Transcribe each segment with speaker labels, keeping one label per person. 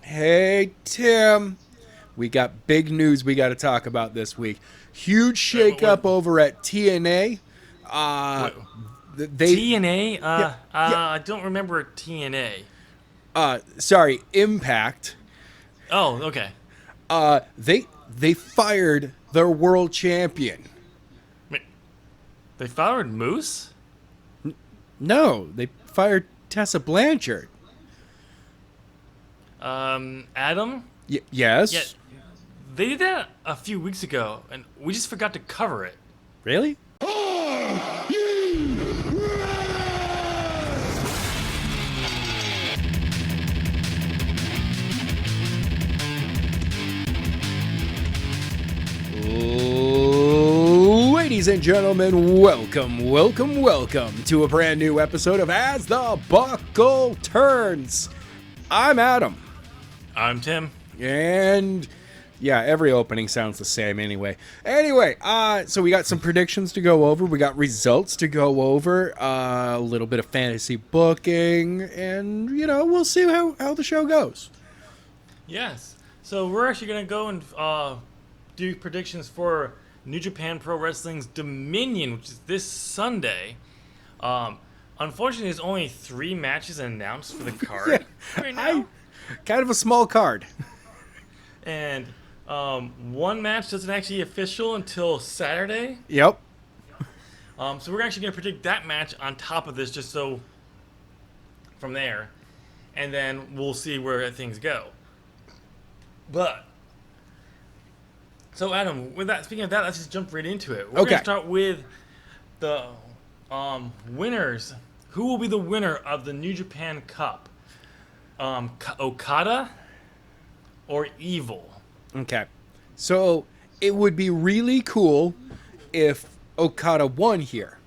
Speaker 1: Hey, Tim. We got big news we got to talk about this week. Huge shakeup over at TNA. Uh,
Speaker 2: What,
Speaker 1: they,
Speaker 2: TNA?
Speaker 1: yeah, yeah.
Speaker 2: I don't remember TNA.
Speaker 1: Sorry, Impact.
Speaker 2: Oh, okay.
Speaker 1: They fired their world champion.
Speaker 2: Wait, they fired Moose?
Speaker 1: No, they fired Tessa Blanchard.
Speaker 2: Adam? Yeah,
Speaker 1: Yes.
Speaker 2: they did that a few weeks ago, and we just forgot to cover it.
Speaker 1: Really? Ladies and gentlemen, welcome to a brand new episode of As the Buckle Turns. I'm Adam,
Speaker 2: I'm Tim.
Speaker 1: and yeah, every opening sounds the same anyway. So we got some predictions to go over, we got results to go over, a little bit of fantasy booking, and, we'll see how the show goes.
Speaker 2: Yes. So we're actually going to go and do predictions for New Japan Pro Wrestling's Dominion, which is this Sunday. Unfortunately, there's only 3 matches announced for the card right now.
Speaker 1: Kind of a small card.
Speaker 2: And one match doesn't actually official until Saturday.
Speaker 1: Yep.
Speaker 2: So we're actually going to predict that match on top of this, just so from there, and then we'll see where things go. But so Adam, with that, speaking of that, let's just jump right into it. We're going to start with the winners. Who will be the winner of the New Japan Cup? Okada or Evil?
Speaker 1: Okay. So it would be really cool if Okada won here.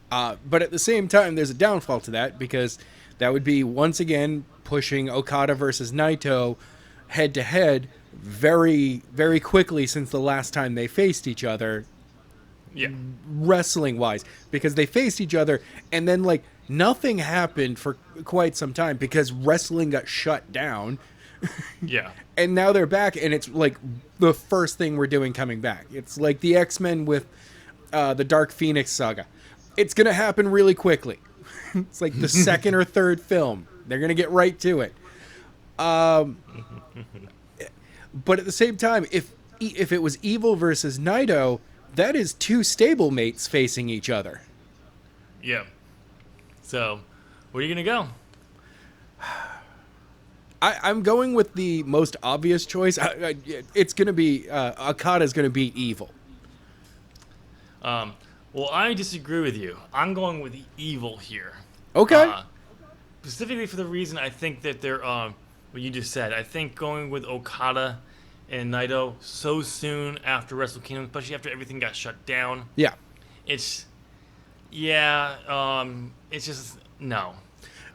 Speaker 1: But at the same time, there's a downfall to that because that would be once again pushing Okada versus Naito head to head very, very quickly since the last time they faced each other.
Speaker 2: Yeah.
Speaker 1: Wrestling wise, because they faced each other and then nothing happened for quite some time because wrestling got shut down.
Speaker 2: Yeah.
Speaker 1: And now they're back, and it's the first thing we're doing coming back. It's like the X-Men with the Dark Phoenix saga. It's going to happen really quickly. It's like the second or third film. They're going to get right to it. But at the same time, if it was Evil versus Naito, that is 2 stablemates facing each other.
Speaker 2: Yeah. So, where are you going to go?
Speaker 1: I'm going with the most obvious choice. It's going to be Okada's going to beat Evil.
Speaker 2: Well, I disagree with you. I'm going with Evil here.
Speaker 1: Okay.
Speaker 2: Specifically for the reason I think that they're, what you just said. I think going with Okada and Naito so soon after Wrestle Kingdom, especially after everything got shut down.
Speaker 1: Yeah.
Speaker 2: It's just, no.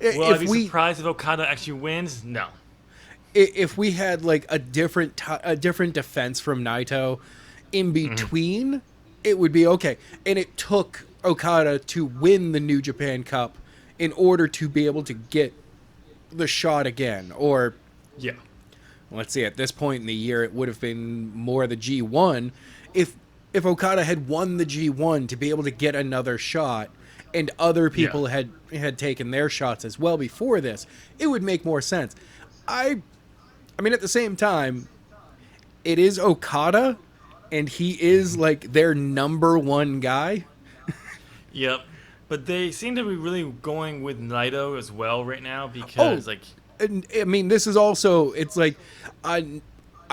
Speaker 2: Will I
Speaker 1: If
Speaker 2: be surprised if Okada actually wins? No.
Speaker 1: If we had a different defense from Naito in between, it would be okay. And it took Okada to win the New Japan Cup in order to be able to get the shot again. Or,
Speaker 2: Yeah.
Speaker 1: let's see, at this point in the year, it would have been more the G1. If Okada had won the G1 to be able to get another shot, and other people had taken their shots as well before this, it would make more sense. I mean, at the same time, it is Okada, and he is their number 1 guy.
Speaker 2: Yep. But they seem to be really going with Naito as well right now because,
Speaker 1: And, I mean, this is also, it's I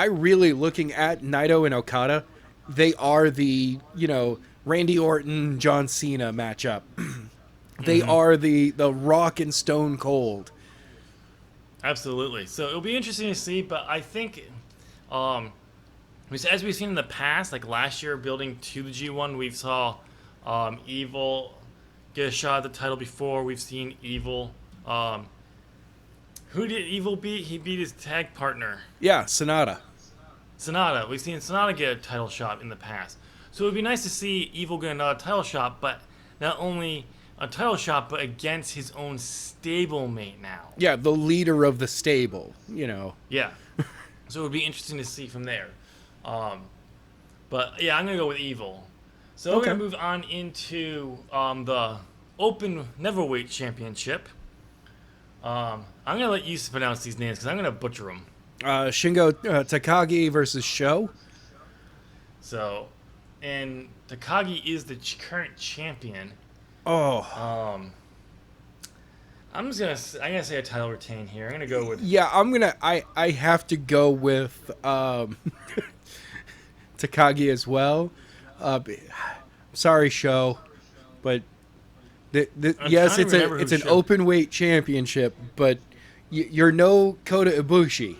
Speaker 1: really looking at Naito and Okada, they are the, Randy Orton, John Cena matchup. They are the Rock and Stone Cold.
Speaker 2: Absolutely. So it'll be interesting to see, but I think, as we've seen in the past, like last year building to the G1, we saw Evil get a shot at the title before. We've seen Evil. Who did Evil beat? He beat his tag partner.
Speaker 1: Yeah, Sonata.
Speaker 2: We've seen Sonata get a title shot in the past. So it would be nice to see Evil get another title shot, but not only a title shot, but against his own stablemate now.
Speaker 1: Yeah, the leader of the stable,
Speaker 2: Yeah. So it would be interesting to see from there. But yeah, I'm gonna go with Evil. So we're
Speaker 1: Okay.
Speaker 2: gonna move on into the Open Neverweight Championship. I'm gonna let you pronounce these names because I'm gonna butcher them.
Speaker 1: Shingo Takagi versus Sho.
Speaker 2: So, and Takagi is the current champion.
Speaker 1: Oh.
Speaker 2: I'm gonna say a title retain here. I'm gonna go with
Speaker 1: Yeah, I have to go with Takagi as well. Sorry, Sho, but yes,
Speaker 2: trying to remember
Speaker 1: it's
Speaker 2: who
Speaker 1: an
Speaker 2: Sho-
Speaker 1: open weight championship, but you're no Kota Ibushi.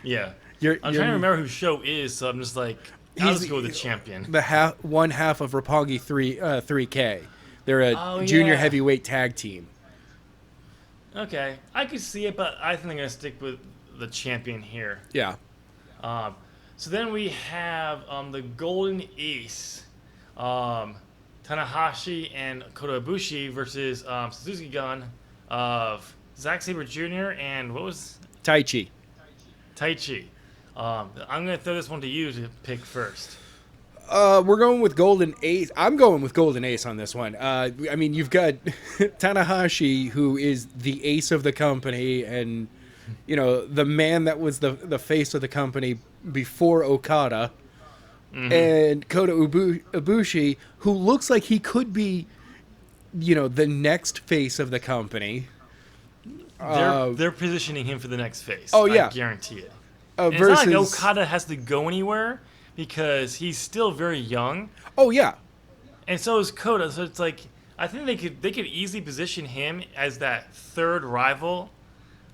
Speaker 2: yeah.
Speaker 1: You're
Speaker 2: I'm trying to remember who Sho is, so I'm just like I'll just go with the champion.
Speaker 1: the one half of Roppongi 3K. They're a junior
Speaker 2: yeah.
Speaker 1: heavyweight tag team.
Speaker 2: Okay, I could see it, but I think I'm gonna stick with the champion here.
Speaker 1: Yeah.
Speaker 2: So then we have the Golden Ace, Tanahashi and Kota Ibushi versus Suzuki Gun of Zack Sabre Jr. and what was
Speaker 1: Taichi.
Speaker 2: Taichi. I'm gonna throw this one to you to pick first.
Speaker 1: We're going with Golden Ace. I'm going with Golden Ace on this one. I mean, you've got Tanahashi, who is the ace of the company, and the man that was the face of the company before Okada, and Kota Ibushi, who looks like he could be, the next face of the company.
Speaker 2: They're positioning him for the next phase.
Speaker 1: Oh, yeah.
Speaker 2: I guarantee it.
Speaker 1: Versus,
Speaker 2: it's not like Okada has to go anywhere because he's still very young,
Speaker 1: oh yeah,
Speaker 2: and so is Kota. So it's like I think they could easily position him as that third rival,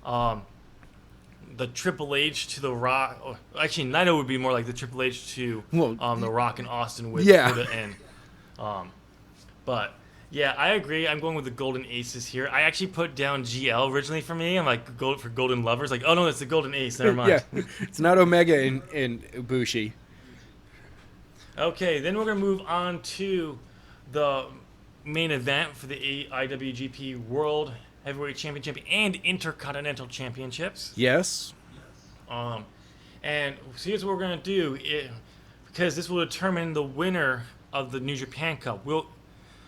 Speaker 2: the Triple H to the Rock. Or actually, Naito would be more like the Triple H to the Rock and Austin with Kota and. But yeah, I agree. I'm going with the Golden Aces here. I actually put down GL originally for me. I'm like for Golden Lovers. Like, oh no, it's the Golden Ace. Never mind.
Speaker 1: Yeah, it's not Omega and Ibushi.
Speaker 2: Okay, then we're gonna move on to the main event for the IWGP World Heavyweight Championship and Intercontinental Championships.
Speaker 1: Yes.
Speaker 2: And so here's what we're gonna do, because this will determine the winner of the New Japan Cup.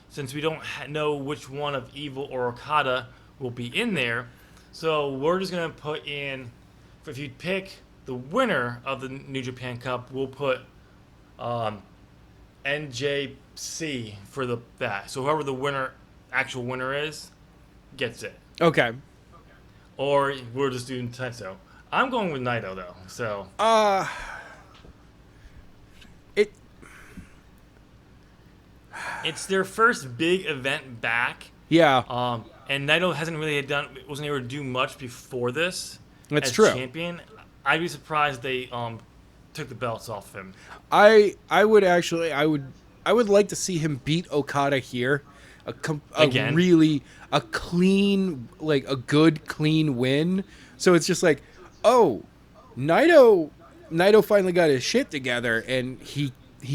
Speaker 2: Since we don't know which one of Evil or Okada will be in there, so we're just gonna put in. If you pick the winner of the New Japan Cup, we'll put NJC for that. So whoever the actual winner is, gets it.
Speaker 1: Okay.
Speaker 2: Or we're just doing Tetsuo. I'm going with Naito though. So. It's their first big event back.
Speaker 1: Yeah.
Speaker 2: And Naito wasn't able to do much before this.
Speaker 1: That's
Speaker 2: as
Speaker 1: true.
Speaker 2: Champion. I'd be surprised they took the belts off him.
Speaker 1: I would like to see him beat Okada here.
Speaker 2: Again.
Speaker 1: A clean, like a good clean win. So it's just like, oh, Naito finally got his shit together and he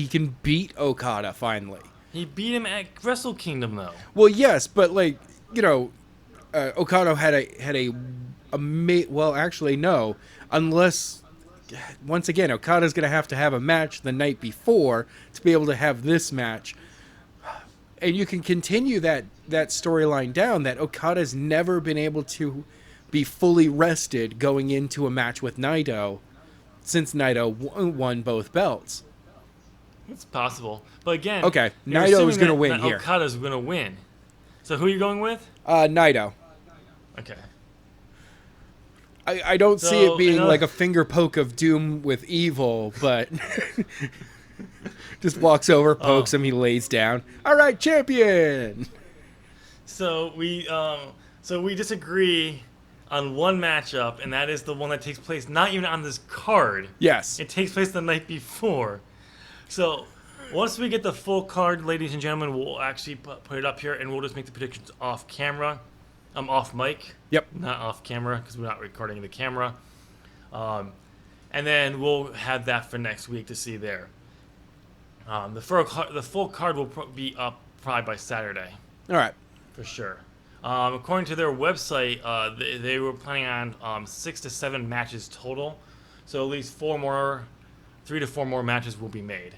Speaker 1: can beat Okada finally.
Speaker 2: He beat him at Wrestle Kingdom though.
Speaker 1: Well, yes, but like, Okada well, actually no, unless once again Okada's going to have a match the night before to be able to have this match. And you can continue that storyline down that Okada's never been able to be fully rested going into a match with Naito since Naito won both belts.
Speaker 2: It's possible. But again,
Speaker 1: okay, Naito is going to win here.
Speaker 2: Okada's going to win. So who are you going with?
Speaker 1: Naito.
Speaker 2: Okay.
Speaker 1: I don't see it being like a finger poke of doom with Evil, but just walks over, pokes him, he lays down. All right, champion.
Speaker 2: So we disagree on one matchup, and that is the one that takes place not even on this card.
Speaker 1: Yes.
Speaker 2: It takes place the night before. So once we get the full card, ladies and gentlemen, we'll actually put it up here, and we'll just make the predictions off camera. I'm off mic.
Speaker 1: Yep.
Speaker 2: Not off camera because we're not recording the camera. And then we'll have that for next week to see there. The full card will be up probably by Saturday.
Speaker 1: All right.
Speaker 2: for sure. According to their website, they were planning on 6 to 7 matches total. So at least 3 to 4 more matches will be made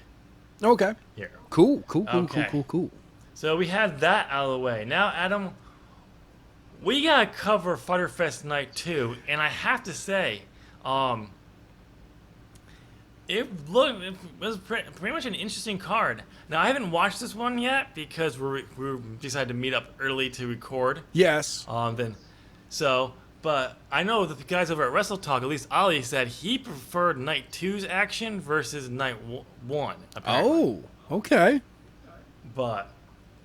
Speaker 1: Okay.
Speaker 2: here.
Speaker 1: Cool.
Speaker 2: Okay.
Speaker 1: Cool.
Speaker 2: So we have that out of the way. Now, Adam, we gotta cover Fyter Fest Night 2, and I have to say, it was pretty much an interesting card. Now, I haven't watched this one yet because we decided to meet up early to record.
Speaker 1: Yes.
Speaker 2: But I know that the guys over at Wrestle Talk, at least Ali, said he preferred Night 2's action versus Night 1. Apparently.
Speaker 1: Oh, okay.
Speaker 2: But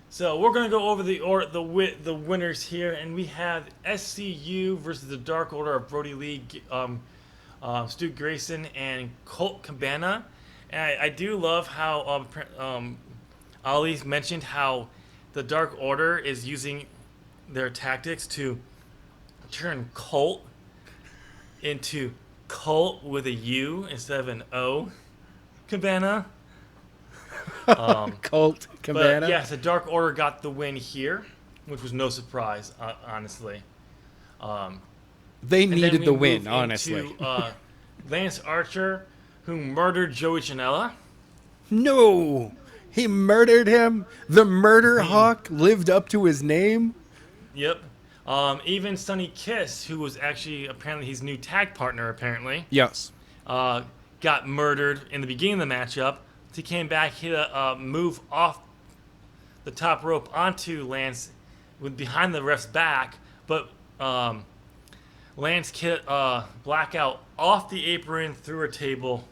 Speaker 2: so we're gonna go over the winners here, and we have SCU versus the Dark Order of Brody Lee, Stu Grayson, and Colt Cabana. And I do love how Ali mentioned how the Dark Order is using their tactics to turn Colt into Colt with a U instead of an O. Cabana.
Speaker 1: Colt Cabana.
Speaker 2: But yes, the Dark Order got the win here, which was no surprise, honestly.
Speaker 1: They
Speaker 2: And then
Speaker 1: needed
Speaker 2: we
Speaker 1: the
Speaker 2: move
Speaker 1: win,
Speaker 2: into,
Speaker 1: honestly.
Speaker 2: Lance Archer, who murdered Joey Janela.
Speaker 1: No, he murdered him. The murder hawk lived up to his name.
Speaker 2: Yep. Even Sonny Kiss, who was actually apparently his new tag partner, apparently,
Speaker 1: Yes.
Speaker 2: got murdered in the beginning of the matchup. He came back, hit a move off the top rope onto Lance with behind the ref's back, but Lance hit Blackout off the apron through a table.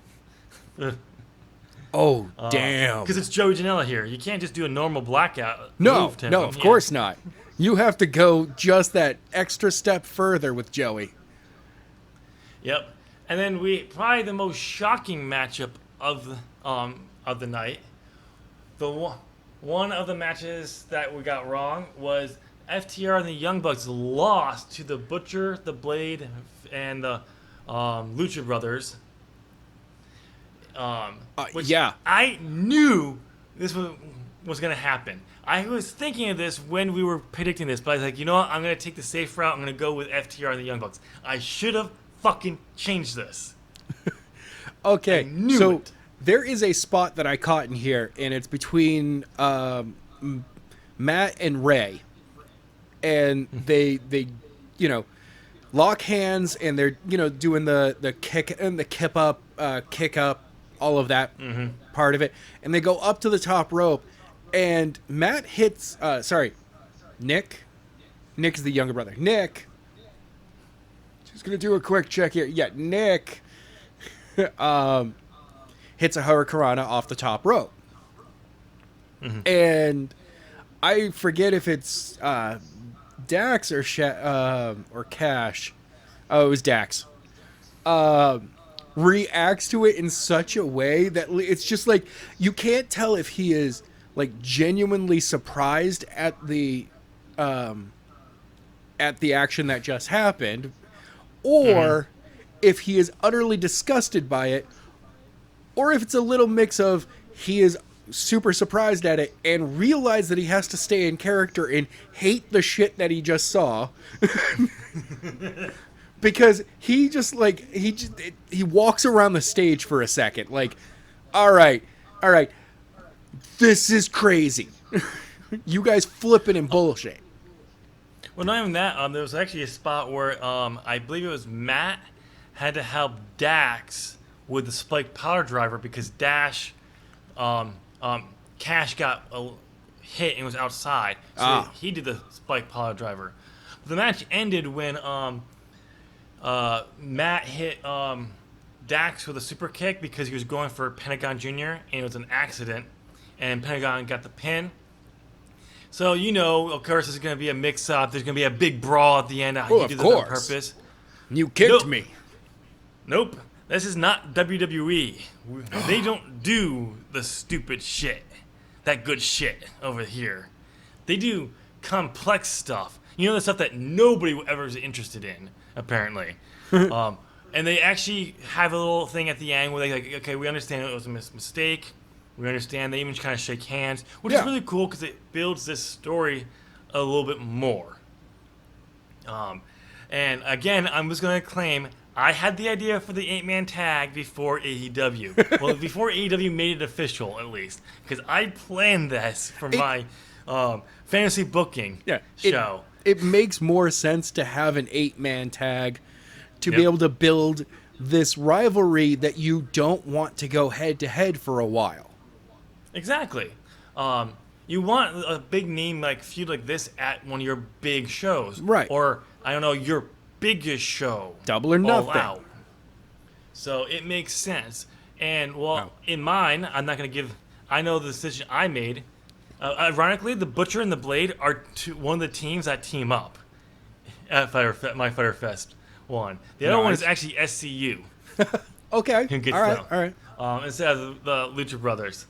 Speaker 1: Oh, damn.
Speaker 2: Because it's Joey Janela here. You can't just do a normal Blackout.
Speaker 1: No,
Speaker 2: move to
Speaker 1: no,
Speaker 2: him.
Speaker 1: of
Speaker 2: Yeah.
Speaker 1: course not. You have to go just that extra step further with Joey.
Speaker 2: Yep. And then probably the most shocking matchup of the night. One of the matches that we got wrong was FTR and the Young Bucks lost to the Butcher, the Blade, and the Lucha Brothers. Which
Speaker 1: yeah.
Speaker 2: I knew this was going to happen. I was thinking of this when we were predicting this, but I was like, you know what? I'm going to take the safe route. I'm going to go with FTR and the Young Bucks. I should have fucking changed this.
Speaker 1: Okay,
Speaker 2: I knew
Speaker 1: so
Speaker 2: it.
Speaker 1: there is a spot that I caught in here, and it's between Matt and Ray, and they lock hands, and they're doing the kick and the kick up, all of that part of it, and they go up to the top rope, and Matt hits Nick is the younger brother. Nick, just gonna do a quick check here. Yeah, Nick hits a Hurricanrana off the top rope. And I forget if it's Dax or Cash. Oh, it was Dax. Reacts to it in such a way that it's just like you can't tell if he is like genuinely surprised at the action that just happened, or if he is utterly disgusted by it, or if it's a little mix of he is super surprised at it and realize that he has to stay in character and hate the shit that he just saw. Because he just he walks around the stage for a second like, all right, this is crazy. You guys flipping and bullshit.
Speaker 2: Well, not even that. There was actually a spot where I believe it was Matt had to help Dax with the spike power driver because Cash got hit and was outside, so he did the spike power driver. The match ended when Matt hit Dax with a super kick because he was going for Pentagon Jr. and it was an accident, and Pentagon got the pin. So of course, there's going to be a mix-up. There's going to be a big brawl at the end. He did this on purpose.
Speaker 1: You kicked me.
Speaker 2: Nope. This is not WWE. They don't do the stupid shit. That good shit over here. They do complex stuff. The stuff that nobody ever is interested in, apparently. And they actually have a little thing at the end where they okay, we understand it was a mistake. We understand. They even kind of shake hands, which is really cool because it builds this story a little bit more. And again, I'm just going to claim I had the idea for the 8-man tag before AEW. Well, before AEW made it official, at least. Because I planned this for my fantasy booking show.
Speaker 1: It makes more sense to have an 8-man tag to be
Speaker 2: Yep.
Speaker 1: able to build this rivalry that you don't want to go head-to-head for a while.
Speaker 2: Exactly. You want a big name like feud like this at one of your big shows.
Speaker 1: Right.
Speaker 2: Or, I don't know, your biggest show.
Speaker 1: Double or
Speaker 2: All
Speaker 1: nothing.
Speaker 2: out. So it makes sense. And, well,
Speaker 1: Oh.
Speaker 2: in mine, I'm not going to give... I know the decision I made. Ironically, the Butcher and the Blade are one of the teams that team up at my Fyter Fest one. The other one is
Speaker 1: Nice.
Speaker 2: actually SCU.
Speaker 1: Okay.
Speaker 2: Who gets
Speaker 1: All right.
Speaker 2: them.
Speaker 1: All right.
Speaker 2: Instead of the Lucha Brothers,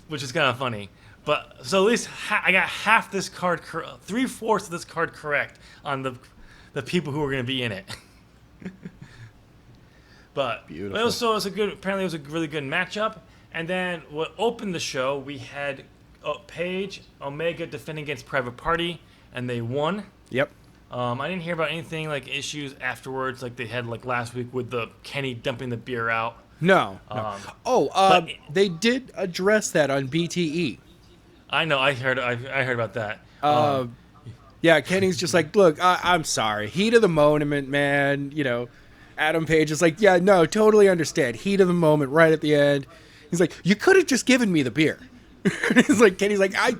Speaker 2: which is kind of funny. But so at least I got half this card, 3/4 of this card correct on the people who are going to be in it. But
Speaker 1: Beautiful.
Speaker 2: it was a good. Apparently, it was a really good matchup. And then what opened the show, we had Paige, Omega defending against Private Party, and they won.
Speaker 1: Yep.
Speaker 2: I didn't hear about anything like issues afterwards, like they had like last week with the Kenny dumping the beer out.
Speaker 1: No.
Speaker 2: but-
Speaker 1: They did address that on BTE.
Speaker 2: I know, I heard about that.
Speaker 1: Yeah, Kenny's just like, look, I'm sorry. Heat of the moment, man. You know, Adam Page is like, yeah, no, totally understand. Heat of the moment right at the end. He's like, you could have just given me the beer. He's like, Kenny's like, I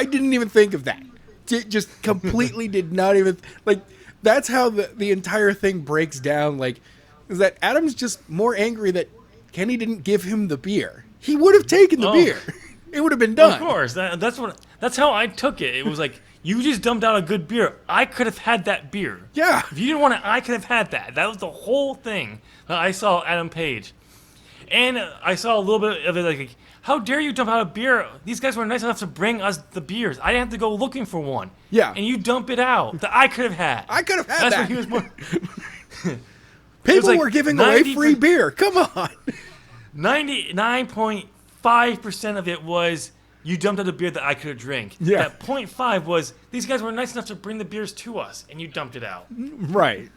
Speaker 1: didn't even think of that. Just completely did not even, like, that's how the entire thing breaks down. Like, is that Adam's just more angry that Kenny didn't give him the beer. He would have taken the beer. It would have been done.
Speaker 2: Of course, that's how I took it. It was like, you just dumped out a good beer. I could have had that beer.
Speaker 1: Yeah.
Speaker 2: If you didn't want it, I could have had that. That was the whole thing. I saw Adam Page. And I saw a little bit of it like, how dare you dump out a beer? These guys were nice enough to bring us the beers. I didn't have to go looking for one.
Speaker 1: Yeah.
Speaker 2: And you dump it out that I could have had.
Speaker 1: I could have had
Speaker 2: That's
Speaker 1: that.
Speaker 2: what he was more...
Speaker 1: People
Speaker 2: like
Speaker 1: were giving away
Speaker 2: 90
Speaker 1: free beer. Come on.
Speaker 2: 99.5% of it was you dumped out a beer that I could have drank.
Speaker 1: Yeah.
Speaker 2: That 0.5 was these guys were nice enough to bring the beers to us, and you dumped it out.
Speaker 1: Right.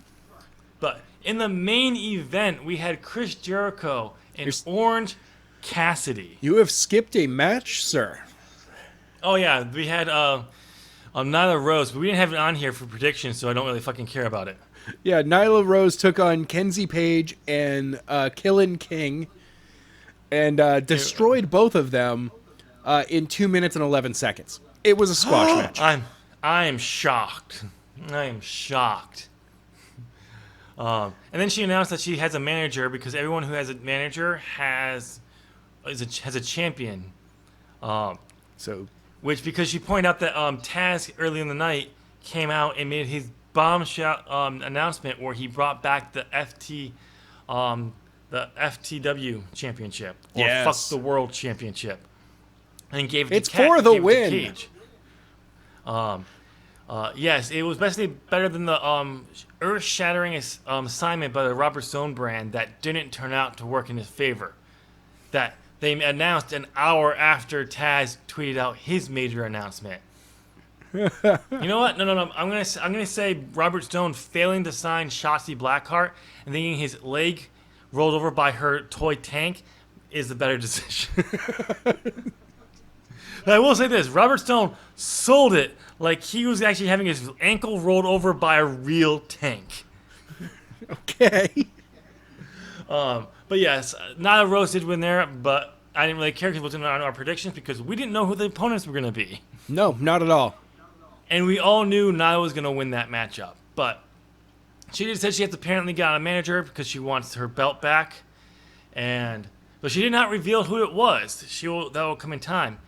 Speaker 2: But in the main event, we had Chris Jericho and Orange Cassidy.
Speaker 1: You have skipped a match, sir.
Speaker 2: Oh yeah, we had Nyla Rose, but we didn't have it on here for predictions, so I don't really fucking care about it.
Speaker 1: Yeah, Nyla Rose took on Kenzie Page and Killin King and destroyed both of them in 2 minutes and 11 seconds. It was a squash match.
Speaker 2: I am shocked. I am shocked. And then she announced that she has a manager because everyone who has a manager has a champion.
Speaker 1: So,
Speaker 2: Which because she pointed out that Taz early in the night came out and made his bombshell announcement where he brought back the FTW championship or
Speaker 1: Yes.
Speaker 2: Fuck the World championship, and gave
Speaker 1: It's for the win.
Speaker 2: Cage. Yes, it was basically better than the earth-shattering assignment by the Robert Stone brand that didn't turn out to work in his favor. That they announced an hour after Taz tweeted out his major announcement. You know what? No. I'm gonna say Robert Stone failing to sign Shotzi Blackheart and then getting his leg rolled over by her toy tank is the better decision. But I will say this: Robert Stone sold it like he was actually having his ankle rolled over by a real tank.
Speaker 1: okay.
Speaker 2: But yes, Nyla Rose did win there, but I didn't really care because it wasn't on our predictions because we didn't know who the opponents were going to be.
Speaker 1: No, not at all.
Speaker 2: And we all knew Nyla was going to win that matchup. But she just said she has apparently got a manager because she wants her belt back. But she did not reveal who it was. That will come in time.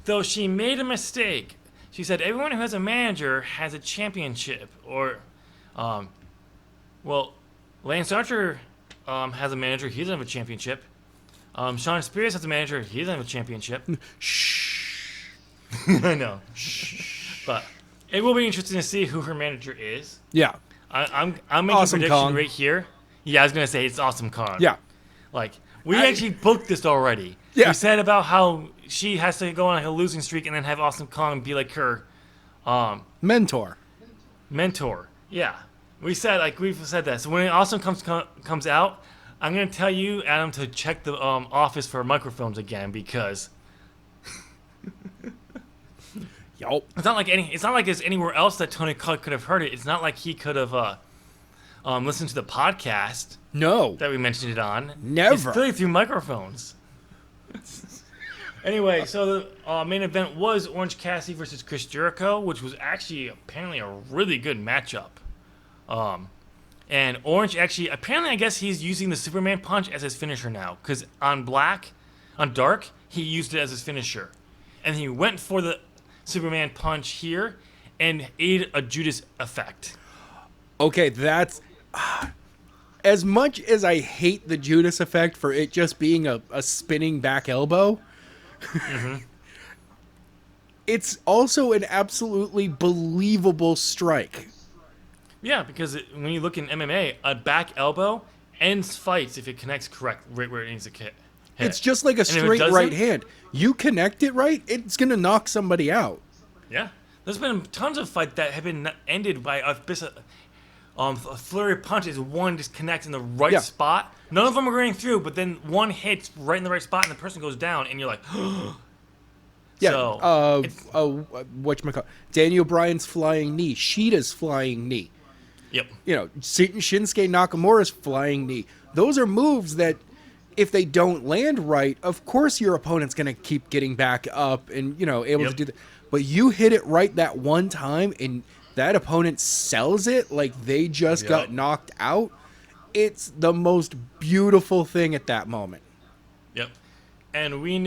Speaker 2: Though she made a mistake. She said everyone who has a manager has a championship. Lance Archer has a manager. He doesn't have a championship. Sean Spears has a manager. He doesn't have a championship.
Speaker 1: Shh.
Speaker 2: I know. But it will be interesting to see who her manager is.
Speaker 1: Yeah.
Speaker 2: I'm making
Speaker 1: Awesome
Speaker 2: a prediction
Speaker 1: Kong.
Speaker 2: right here. Yeah, I was going to say it's Awesome Kong.
Speaker 1: Yeah.
Speaker 2: Like, we actually booked this already.
Speaker 1: Yeah.
Speaker 2: We said about how she has to go on like a losing streak and then have Awesome Kong be like her
Speaker 1: Mentor.
Speaker 2: Mentor. Yeah. We've said that. So when it also comes out, I'm gonna tell you, Adam, to check the office for microphones again because
Speaker 1: Yup.
Speaker 2: it's not like there's anywhere else that Tony could have heard it. It's not like he could have listened to the podcast
Speaker 1: No.
Speaker 2: that we mentioned it on.
Speaker 1: Never.
Speaker 2: It's clearly through microphones. Anyway, so the main event was Orange Cassidy versus Chris Jericho, which was actually apparently a really good matchup. And Orange actually, apparently, I guess he's using the Superman punch as his finisher now. Because on Dark, he used it as his finisher. And he went for the Superman punch here and ate a Judas effect.
Speaker 1: Okay, that's... as much as I hate the Judas effect for it just being a spinning back elbow, it's also an absolutely believable strike.
Speaker 2: Yeah, because when you look in MMA, a back elbow ends fights if it connects correct right where it needs to hit.
Speaker 1: It's just like a straight right hand. You connect it right, it's going to knock somebody out.
Speaker 2: Yeah. There's been tons of fights that have been ended by a flurry of punches. One just connects in the right spot. None of them are going through, but then one hits right in the right spot and the person goes down, and you're like,
Speaker 1: Yeah.
Speaker 2: So,
Speaker 1: whatchamacallit? Daniel Bryan's flying knee. Sheeta's flying knee.
Speaker 2: Yep.
Speaker 1: You know, Shinsuke Nakamura's flying knee. Those are moves that, if they don't land right, of course your opponent's going to keep getting back up and, able to do that. But you hit it right that one time, and that opponent sells it like they just got knocked out. It's the most beautiful thing at that moment.
Speaker 2: Yep. And we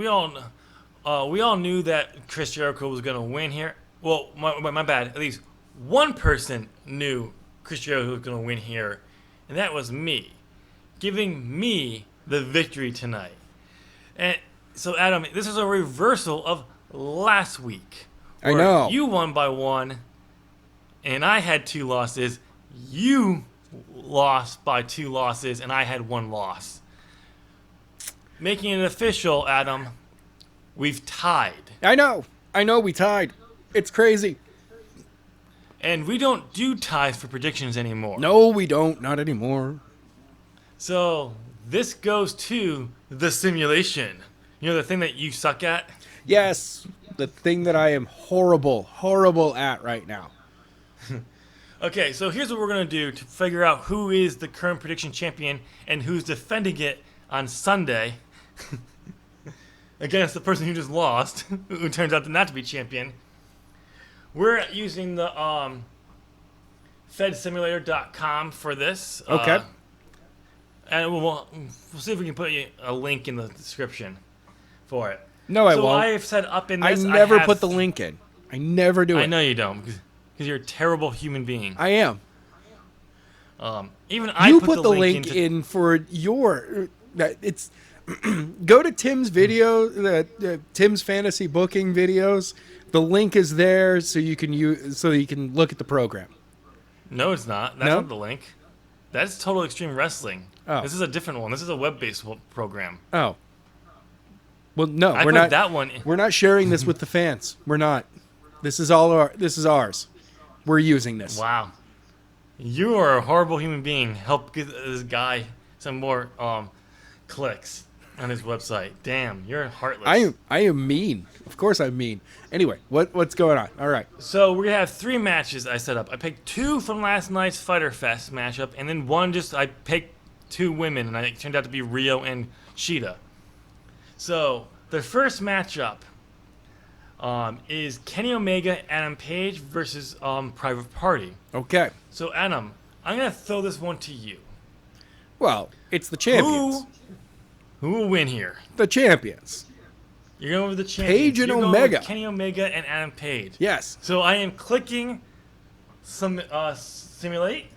Speaker 2: all knew that Chris Jericho was going to win here. Well, my bad. At least one person knew Chris Jericho was going to win here, and that was me, giving me the victory tonight. And so, Adam, this is a reversal of last week.
Speaker 1: I know.
Speaker 2: You won by 1, and I had 2 losses. You lost by 2 losses, and I had 1 loss. Making it official, Adam, we've tied.
Speaker 1: I know we tied. It's crazy.
Speaker 2: And we don't do ties for predictions anymore.
Speaker 1: No, we don't. Not anymore.
Speaker 2: So this goes to the simulation. You know, the thing that you suck at?
Speaker 1: Yes, the thing that I am horrible at right now.
Speaker 2: Okay, so here's what we're going to do to figure out who is the current prediction champion and who's defending it on Sunday against the person who just lost, who turns out not to be champion. We're using the fedsimulator.com for this.
Speaker 1: Okay.
Speaker 2: And we'll see if we can put a link in the description for it.
Speaker 1: No, I
Speaker 2: so
Speaker 1: won't.
Speaker 2: I've set up in this.
Speaker 1: I never put the link in. I never do it.
Speaker 2: I know you don't, because you're a terrible human being.
Speaker 1: I am.
Speaker 2: Even I
Speaker 1: you
Speaker 2: put
Speaker 1: the link in for your. It's go to Tim's video, Tim's fantasy booking videos. The link is there, so you can look at the program.
Speaker 2: No, it's not. That's not the link. That's Total Extreme Wrestling.
Speaker 1: Oh.
Speaker 2: This is a different one. This is a web-based program.
Speaker 1: Oh. Well, no,
Speaker 2: I
Speaker 1: we're
Speaker 2: put
Speaker 1: not.
Speaker 2: That one.
Speaker 1: We're not sharing this with the fans. We're not. This is ours. We're using this.
Speaker 2: Wow. You are a horrible human being. Help get this guy some more clicks on his website. Damn, you're heartless.
Speaker 1: I am mean. Of course I'm mean. Anyway, what's going on? All right.
Speaker 2: So we're gonna have 3 matches I set up. I picked 2 from last night's Fyter Fest matchup, and then one I picked 2 women, and it turned out to be Rio and Sheeta. So the first matchup is Kenny Omega, Adam Page versus Private Party.
Speaker 1: Okay.
Speaker 2: So Adam, I'm gonna throw this one to you.
Speaker 1: Well, it's the champions.
Speaker 2: Who will win here?
Speaker 1: The champions.
Speaker 2: You're going with the champions.
Speaker 1: Page and
Speaker 2: You're
Speaker 1: Omega.
Speaker 2: Going with Kenny Omega and Adam Page.
Speaker 1: Yes.
Speaker 2: So I am clicking simulate.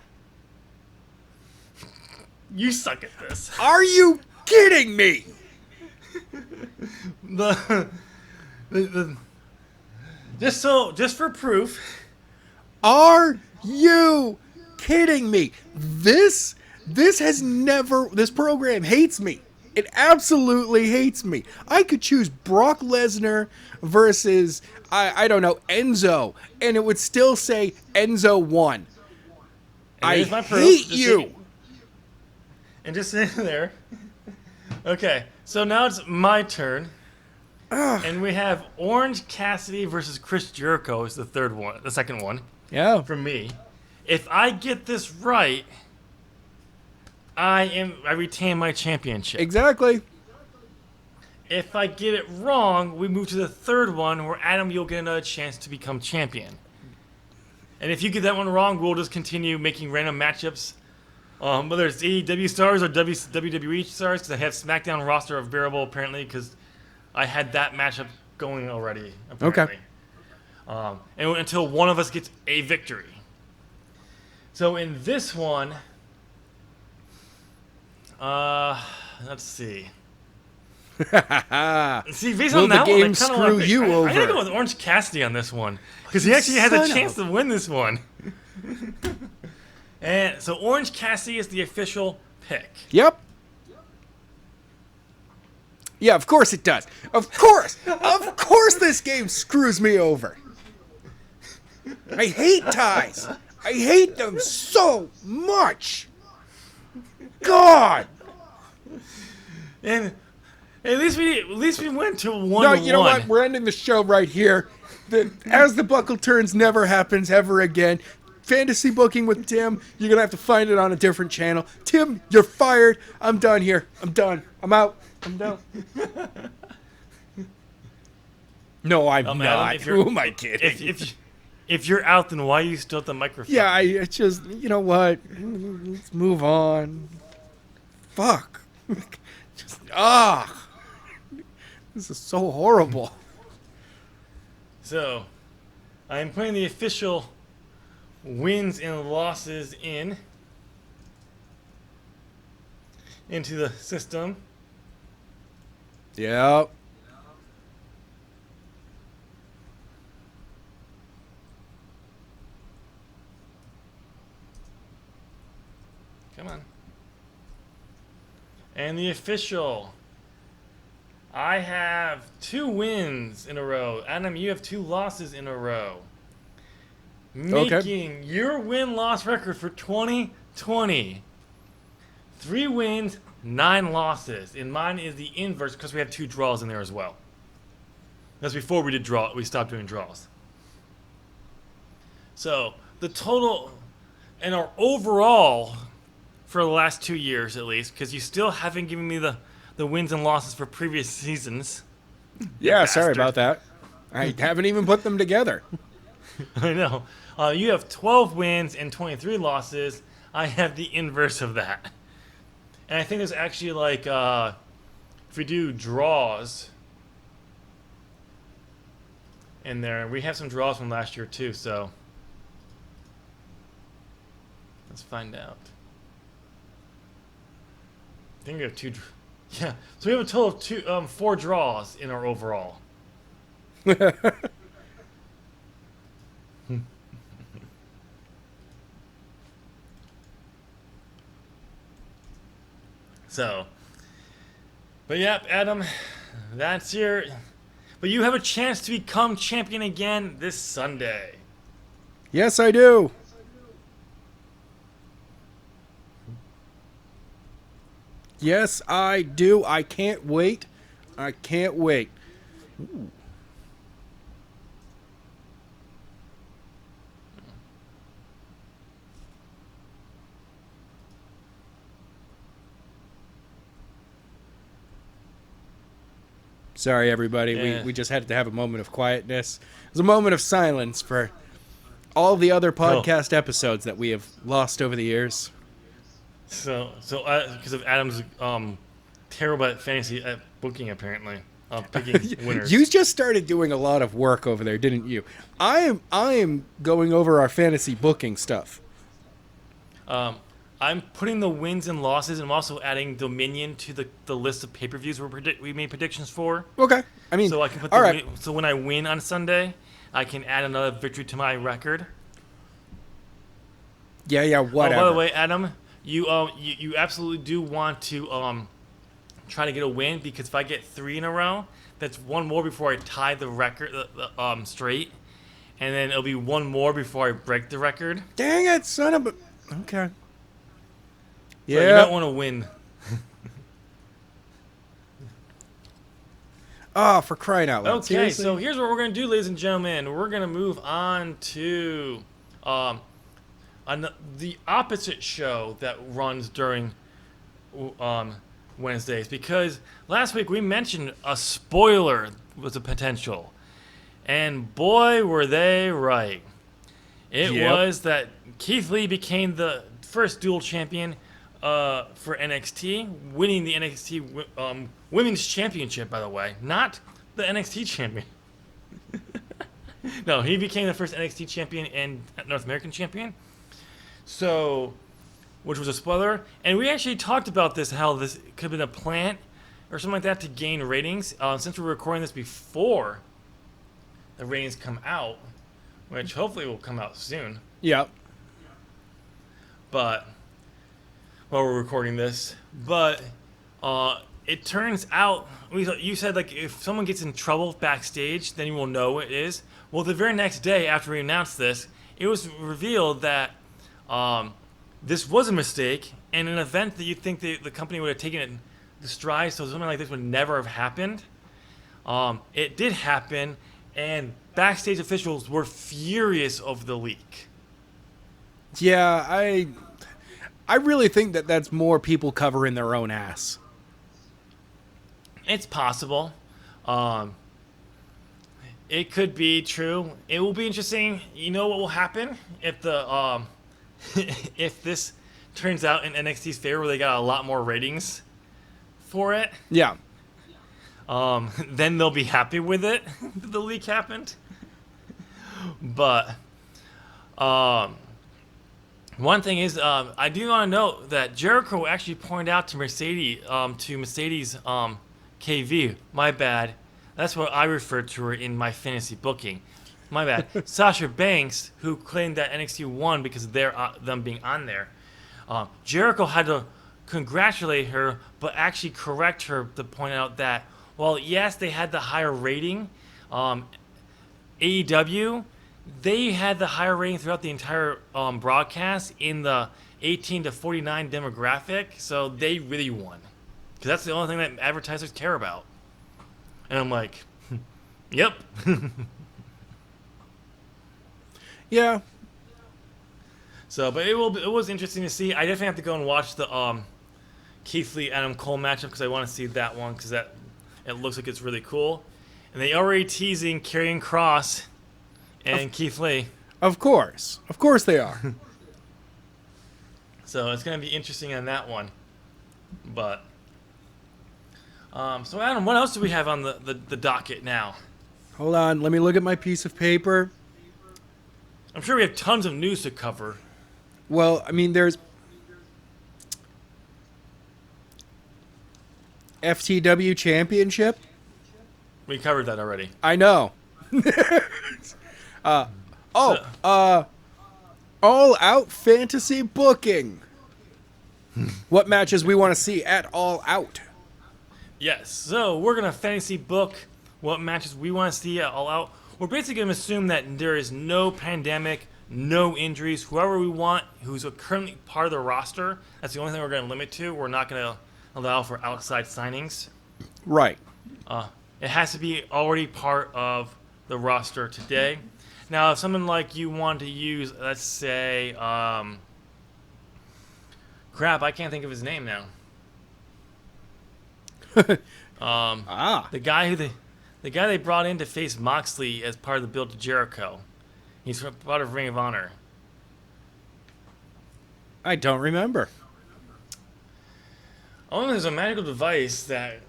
Speaker 2: You suck at this.
Speaker 1: Are you kidding me?
Speaker 2: Just for proof.
Speaker 1: Are you kidding me? This program hates me. It absolutely hates me. I could choose Brock Lesnar versus, I don't know, Enzo, and it would still say Enzo won.
Speaker 2: And
Speaker 1: I
Speaker 2: there's my proof.
Speaker 1: hate
Speaker 2: Just
Speaker 1: you.
Speaker 2: And just sitting there. Okay, so now it's my turn. And we have Orange Cassidy versus Chris Jericho is the second one
Speaker 1: Yeah.
Speaker 2: for me. If I get this right, I retain my championship.
Speaker 1: Exactly.
Speaker 2: If I get it wrong, we move to the third one where Adam, you'll get another chance to become champion. And if you get that one wrong, we'll just continue making random matchups. Whether it's AEW stars or WWE stars, because I have SmackDown roster available apparently, because I had that matchup going already. Apparently.
Speaker 1: Okay.
Speaker 2: And until one of us gets a victory. So in this one, let's see. See, based
Speaker 1: Will
Speaker 2: on
Speaker 1: the
Speaker 2: that
Speaker 1: game
Speaker 2: one, I
Speaker 1: screw
Speaker 2: kind of
Speaker 1: you over?
Speaker 2: I gotta go with Orange Cassidy on this one because he actually has a chance to win this one. And so Orange Cassidy is the official pick.
Speaker 1: Yep. Yeah, of course it does. Of course this game screws me over. I hate ties. I hate them so much. God.
Speaker 2: And at least we went to 1-1.
Speaker 1: No, you know what? We're ending the show right here. As the Buckle Turns never happens ever again. Fantasy booking with Tim. You're going to have to find it on a different channel. Tim, you're fired. I'm done here. I'm done. I'm out. I'm done. No, I'm not.
Speaker 2: Adam,
Speaker 1: Who am I kidding?
Speaker 2: If you're out, then why are you still at the microphone?
Speaker 1: Yeah, I just, you know what? Let's move on. Fuck. Just, this is so horrible.
Speaker 2: So, I'm putting the official wins and losses into the system.
Speaker 1: Yep.
Speaker 2: Come on. And the official. I have 2 wins in a row. Adam, you have 2 losses in a row. Making your win-loss record for 2020. 3 wins, 9 losses. And mine is the inverse because we have 2 draws in there as well. That's before we stopped doing draws. So, the total and our overall for the last 2 years at least, because you still haven't given me the wins and losses for previous seasons.
Speaker 1: Yeah, sorry about that. I haven't even put them together.
Speaker 2: I know. You have 12 wins and 23 losses. I have the inverse of that. And I think there's actually like, if we do draws in there, we have some draws from last year too, so let's find out. I think we have 2. Yeah, so we have a total of 4 draws in our overall. So, but yep, Adam, that's your. But you have a chance to become champion again this Sunday.
Speaker 1: Yes, I do. Yes, I do. I can't wait. I can't wait. Ooh. Sorry, everybody.
Speaker 2: Yeah.
Speaker 1: We just had to have a moment of quietness. It was a moment of silence for all the other podcast episodes that we have lost over the years.
Speaker 2: So because of Adam's terrible at fantasy at booking, apparently, picking winners.
Speaker 1: You just started doing a lot of work over there, didn't you? I am going over our fantasy booking stuff.
Speaker 2: I'm putting the wins and losses, and I'm also adding Dominion to the list of pay-per-views we made predictions for.
Speaker 1: Okay, I mean,
Speaker 2: so I can put so when I win on Sunday, I can add another victory to my record.
Speaker 1: Yeah, whatever.
Speaker 2: Oh, by the way, Adam, you absolutely do want to try to get a win, because if I get 3 in a row, that's one more before I tie the record straight, and then it'll be one more before I break the record.
Speaker 1: Dang it, son of a... Okay.
Speaker 2: Yeah. So you don't want to win.
Speaker 1: Oh, for crying out loud.
Speaker 2: Okay,
Speaker 1: Seriously?
Speaker 2: so here's what we're going to do, ladies and gentlemen. We're going to move on to the opposite show that runs during Wednesdays, because last week we mentioned a spoiler was a potential, and boy were they right. It was that Keith Lee became the first dual champion for NXT, winning the NXT Women's Championship, by the way, not the NXT champion. No, he became the first NXT champion and North American champion. So, which was a spoiler. And we actually talked about this, how this could have been a plant or something like that to gain ratings. Since we're recording this before the ratings come out, which hopefully will come out soon.
Speaker 1: Yep.
Speaker 2: But while we're recording this, but it turns out, you said, like, if someone gets in trouble backstage, then you will know what it is. Well, the very next day after we announced this, it was revealed that this was a mistake, and an event that you think the company would have taken it the stride, so something like this would never have happened. It did happen, and backstage officials were furious over the leak.
Speaker 1: Yeah, I really think that that's more people covering their own ass.
Speaker 2: It's possible. It could be true. It will be interesting. You know what will happen if the if this turns out in NXT's favor, where they got a lot more ratings for it.
Speaker 1: Yeah.
Speaker 2: Then they'll be happy with it. That the leak happened. But one thing is, I do want to note that Jericho actually pointed out to Mercedes KV. My bad. That's what I referred to her in my fantasy booking. My bad. Sasha Banks, who claimed that NXT won because of them being on there. Jericho had to congratulate her, but actually correct her to point out that, well, yes, they had the higher rating. AEW, they had the higher rating throughout the entire broadcast in the 18 to 49 demographic, so they really won. Because that's the only thing that advertisers care about. And I'm like, yep.
Speaker 1: Yeah.
Speaker 2: So, but it was interesting to see. I definitely have to go and watch the Keith Lee Adam Cole matchup, because I want to see that one, because it looks like it's really cool. And they already teasing Karrion Kross and Keith Lee.
Speaker 1: Of course they are.
Speaker 2: So it's going to be interesting on that one. But so Adam, what else do we have on the docket now?
Speaker 1: Hold on, let me look at my piece of paper.
Speaker 2: I'm sure we have tons of news to cover.
Speaker 1: Well, I mean, there's FTW Championship.
Speaker 2: We covered that already.
Speaker 1: I know. All Out Fantasy Booking. What matches we want to see at All Out?
Speaker 2: Yes, so we're going to fantasy book what matches we want to see at All Out. We're basically going to assume that there is no pandemic, no injuries. Whoever we want, who's currently part of the roster, that's the only thing we're going to limit to. We're not going to allow for outside signings.
Speaker 1: Right.
Speaker 2: It has to be already part of the roster today. Now, if someone like you want to use, let's say, crap, I can't think of his name now. The guy they brought in to face Moxley as part of the build to Jericho. He's part of Ring of Honor.
Speaker 1: I don't remember.
Speaker 2: Oh, there's a magical device that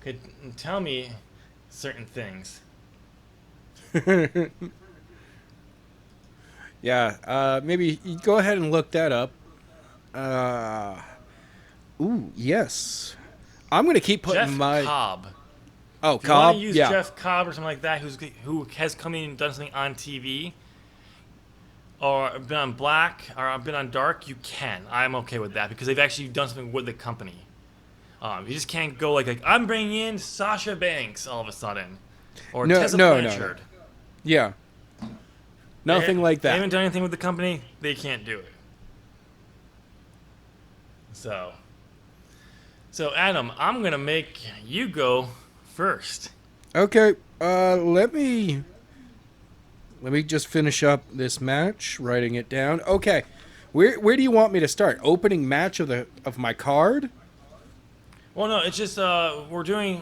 Speaker 2: could tell me certain things.
Speaker 1: Yeah, maybe you go ahead and look that up. Ooh, yes. I'm going to keep putting
Speaker 2: Jeff Cobb.
Speaker 1: Oh,
Speaker 2: if you
Speaker 1: Cobb?
Speaker 2: want to use Jeff Cobb or something like that, who has come in and done something on TV, or been on black or been on dark, you can. I'm okay with that because they've actually done something with the company. You just can't go like I'm bringing in Sasha Banks all of a sudden, or
Speaker 1: No,
Speaker 2: Tessa
Speaker 1: no,
Speaker 2: Blanchard.
Speaker 1: Yeah. Nothing like
Speaker 2: They
Speaker 1: that.
Speaker 2: haven't done anything with the company. They can't do it. So Adam, I'm gonna make you go first.
Speaker 1: Okay. Let me just finish up this match, writing it down. Okay. Where do you want me to start? Opening match of my card?
Speaker 2: Well, no, it's just we're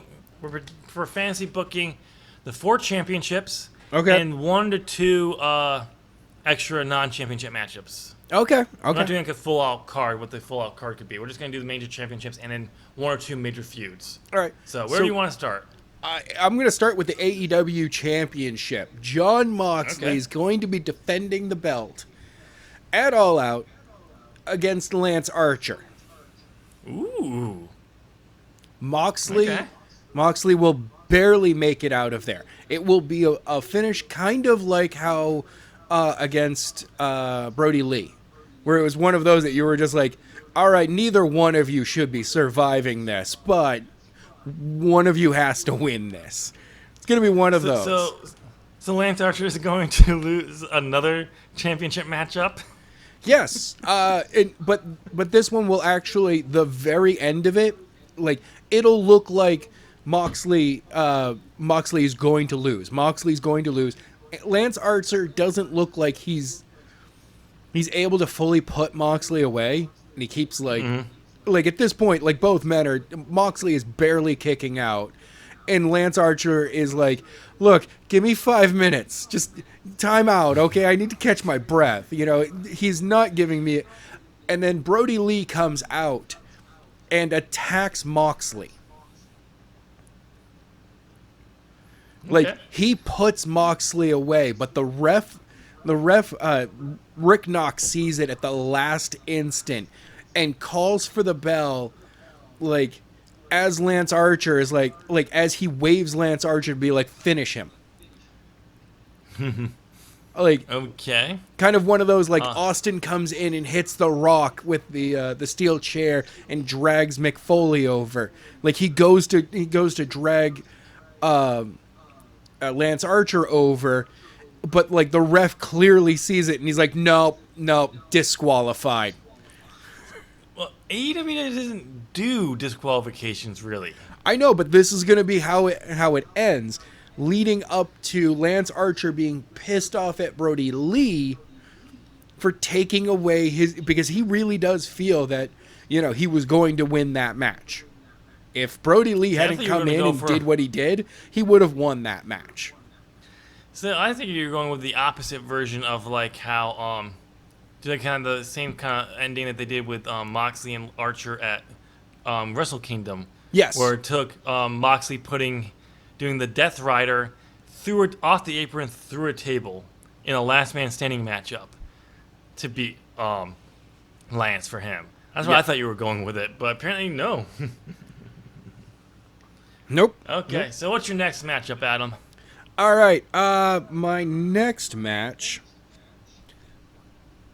Speaker 2: for fantasy booking the 4 championships
Speaker 1: Okay.
Speaker 2: and 1 to 2 extra non-championship matchups.
Speaker 1: Okay.
Speaker 2: We're not
Speaker 1: Okay.
Speaker 2: doing like a full-out card. What the full-out card could be. We're just gonna do the major championships and then 1 or 2 major feuds.
Speaker 1: All right.
Speaker 2: So where do you want to start?
Speaker 1: I'm going to start with the AEW Championship. Jon Moxley
Speaker 2: Okay.
Speaker 1: is going to be defending the belt at All Out against Lance Archer.
Speaker 2: Ooh.
Speaker 1: Moxley
Speaker 2: Okay.
Speaker 1: will barely make it out of there. It will be a finish kind of like how against Brody Lee, where it was one of those that you were just like, all right, neither one of you should be surviving this, but one of you has to win this. It's going to be one of those.
Speaker 2: So Lance Archer is going to lose another championship matchup.
Speaker 1: Yes, but this one will actually, the very end of it, like it'll look like Moxley is going to lose. Moxley's going to lose. Lance Archer doesn't look like he's able to fully put Moxley away, and he keeps like at this point, like both men are, Moxley is barely kicking out, and Lance Archer is like, look, give me 5 minutes, just time out, okay? I need to catch my breath. You know, he's not giving me. And then Brody Lee comes out and attacks Moxley. Like,
Speaker 2: Okay.
Speaker 1: he puts Moxley away, but the ref, Rick Knox sees it at the last instant and calls for the bell, like, as Lance Archer is like as he waves Lance Archer to be like, finish him. Like,
Speaker 2: Okay.
Speaker 1: kind of one of those, like, Austin comes in and hits The Rock with the steel chair and drags Mick Foley over. Like, he goes to drag Lance Archer over, but like the ref clearly sees it and he's like, nope, disqualified.
Speaker 2: Well, AEW doesn't do disqualifications really.
Speaker 1: I know, but this is going to be how it ends, leading up to Lance Archer being pissed off at Brody Lee for taking away because he really does feel that, you know, he was going to win that match. If Brody Lee hadn't
Speaker 2: thought you were
Speaker 1: come
Speaker 2: gonna
Speaker 1: in
Speaker 2: go
Speaker 1: and
Speaker 2: for-
Speaker 1: did what he did, he would have won that match.
Speaker 2: So I think you're going with the opposite version of like how do like kind of the same kind of ending that they did with Moxley and Archer at Wrestle Kingdom.
Speaker 1: Yes.
Speaker 2: Where it took Moxley doing the Death Rider through it off the apron through a table in a last man standing matchup to beat Lance for him. That's why
Speaker 1: Yeah.
Speaker 2: I thought you were going with it, but apparently no.
Speaker 1: Nope.
Speaker 2: Okay,
Speaker 1: Nope.
Speaker 2: so what's your next matchup, Adam?
Speaker 1: All right. My next match.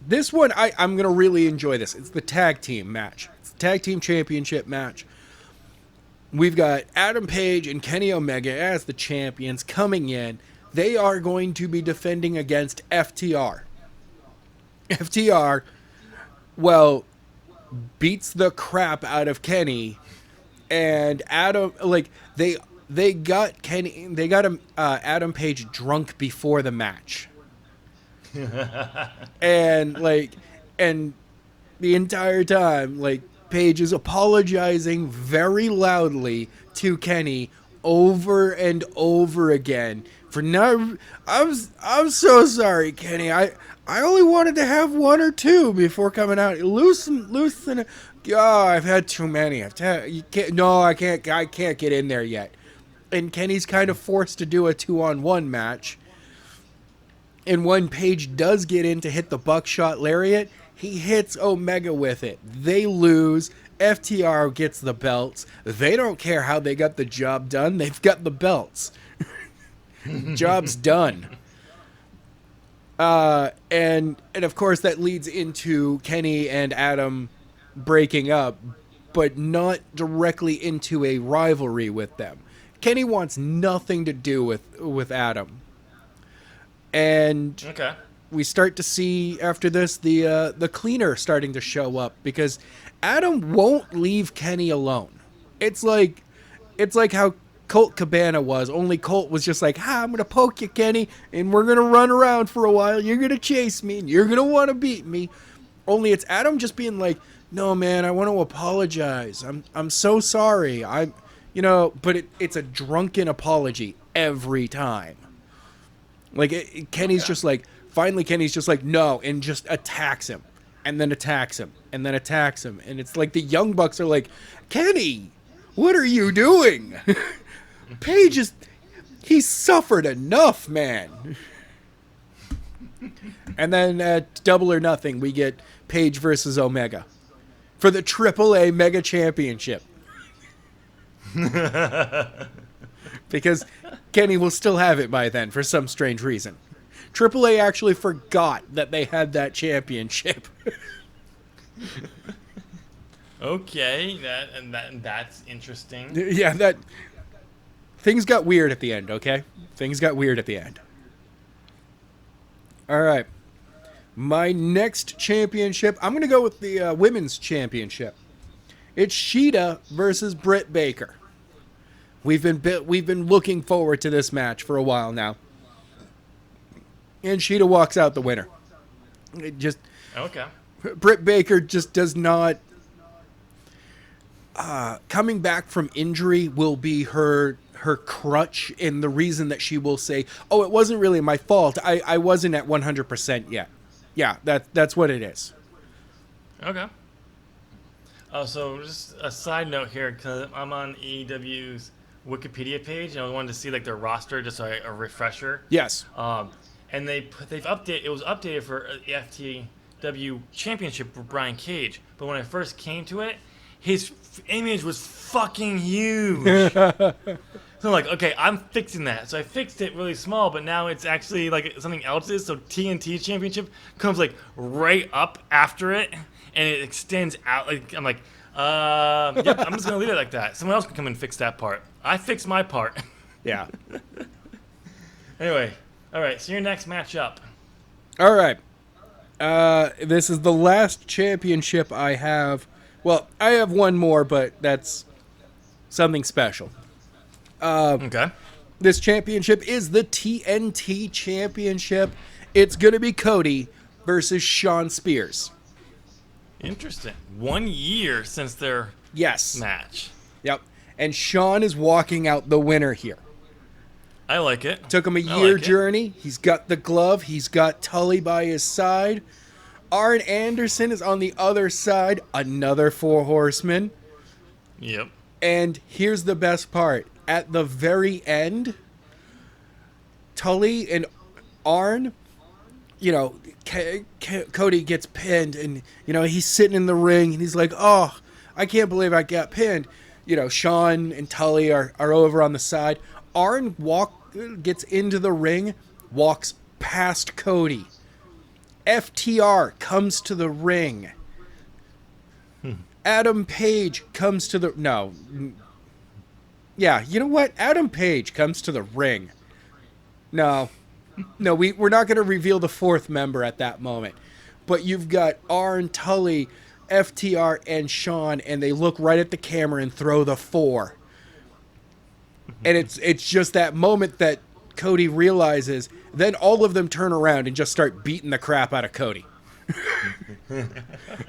Speaker 1: This one, I'm going to really enjoy this. It's the tag team match. It's the tag team championship match. We've got Adam Page and Kenny Omega as the champions coming in. They are going to be defending against FTR. FTR, well, beats the crap out of Kenny, and Adam, like, they got Kenny, they got Adam Page drunk before the match. and the entire time, like, Page is apologizing very loudly to Kenny over and over again for not. I'm so sorry, Kenny. I only wanted to have 1 or 2 before coming out. Loosen. Oh, I've had too many. I can't get in there yet. And Kenny's kind of forced to do a 2-on-1 match. And when Page does get in to hit the buckshot lariat, he hits Omega with it. They lose. FTR gets the belts. They don't care how they got the job done. They've got the belts. Job's done. And of course that leads into Kenny and Adam breaking up, but not directly into a rivalry with them. Kenny wants nothing to do with Adam. And
Speaker 2: Okay.
Speaker 1: we start to see after this the cleaner starting to show up because Adam won't leave Kenny alone. It's like how Colt Cabana was, only Colt was just like, I'm gonna poke you, Kenny, and we're gonna run around for a while. You're gonna chase me and you're gonna want to beat me. Only it's Adam just being like, no man, I want to apologize. I'm so sorry. But it's a drunken apology every time. Like Kenny's just like, finally Kenny's just like, no, and just attacks him, and then attacks him, and then attacks him, and it's like the Young Bucks are like, Kenny, what are you doing? Paige he's suffered enough, man. And then at Double or Nothing, we get Paige versus Omega for the AAA Mega Championship. Because Kenny will still have it by then for some strange reason. AAA actually forgot that they had that championship.
Speaker 2: Okay, that's interesting.
Speaker 1: Yeah, things got weird at the end, okay? Things got weird at the end. All right. My next championship, I'm going to go with the women's championship. It's Sheeta versus Britt Baker. We've been looking forward to this match for a while now. And Sheeta walks out the winner.
Speaker 2: Okay.
Speaker 1: Britt Baker just does not... coming back from injury will be her crutch, and the reason that she will say, oh, it wasn't really my fault. I wasn't at 100% yet. Yeah, that's what it is.
Speaker 2: Okay. So just a side note here, because I'm on AEW's Wikipedia page, and I wanted to see like their roster, just so a refresher.
Speaker 1: Yes.
Speaker 2: And they've updated. It was updated for the FTW Championship for Brian Cage, but when I first came to it, his image was fucking huge. So I'm like, okay, I'm fixing that. So I fixed it really small, but now it's actually like something else is. So TNT Championship comes like right up after it, and it extends out. Like I'm like, yep, I'm just gonna leave it like that. Someone else can come and fix that part. I fixed my part.
Speaker 1: Yeah.
Speaker 2: Anyway, all right. So your next matchup.
Speaker 1: All right. This is the last championship I have. Well, I have one more, but that's something special.
Speaker 2: Okay.
Speaker 1: This championship is the TNT Championship. It's going to be Cody versus Shawn Spears.
Speaker 2: Interesting. 1 year since their match.
Speaker 1: Yep. And Shawn is walking out the winner here.
Speaker 2: I like it.
Speaker 1: Took him a year journey. He's got the glove. He's got Tully by his side. Arn Anderson is on the other side. Another 4 horsemen.
Speaker 2: Yep.
Speaker 1: And here's the best part. At the very end, Tully and Arn, Cody gets pinned, and, he's sitting in the ring, and he's like, oh, I can't believe I got pinned. Shawn and Tully are over on the side. Arn gets into the ring, walks past Cody. FTR comes to the ring. Adam Page comes to the... No. Yeah, you know what? Adam Page comes to the ring. No, we're not going to reveal the 4th member at that moment. But you've got Arn, Tully, FTR, and Shawn, and they look right at the camera and throw the 4. And it's just that moment that Cody realizes. Then all of them turn around and just start beating the crap out of Cody.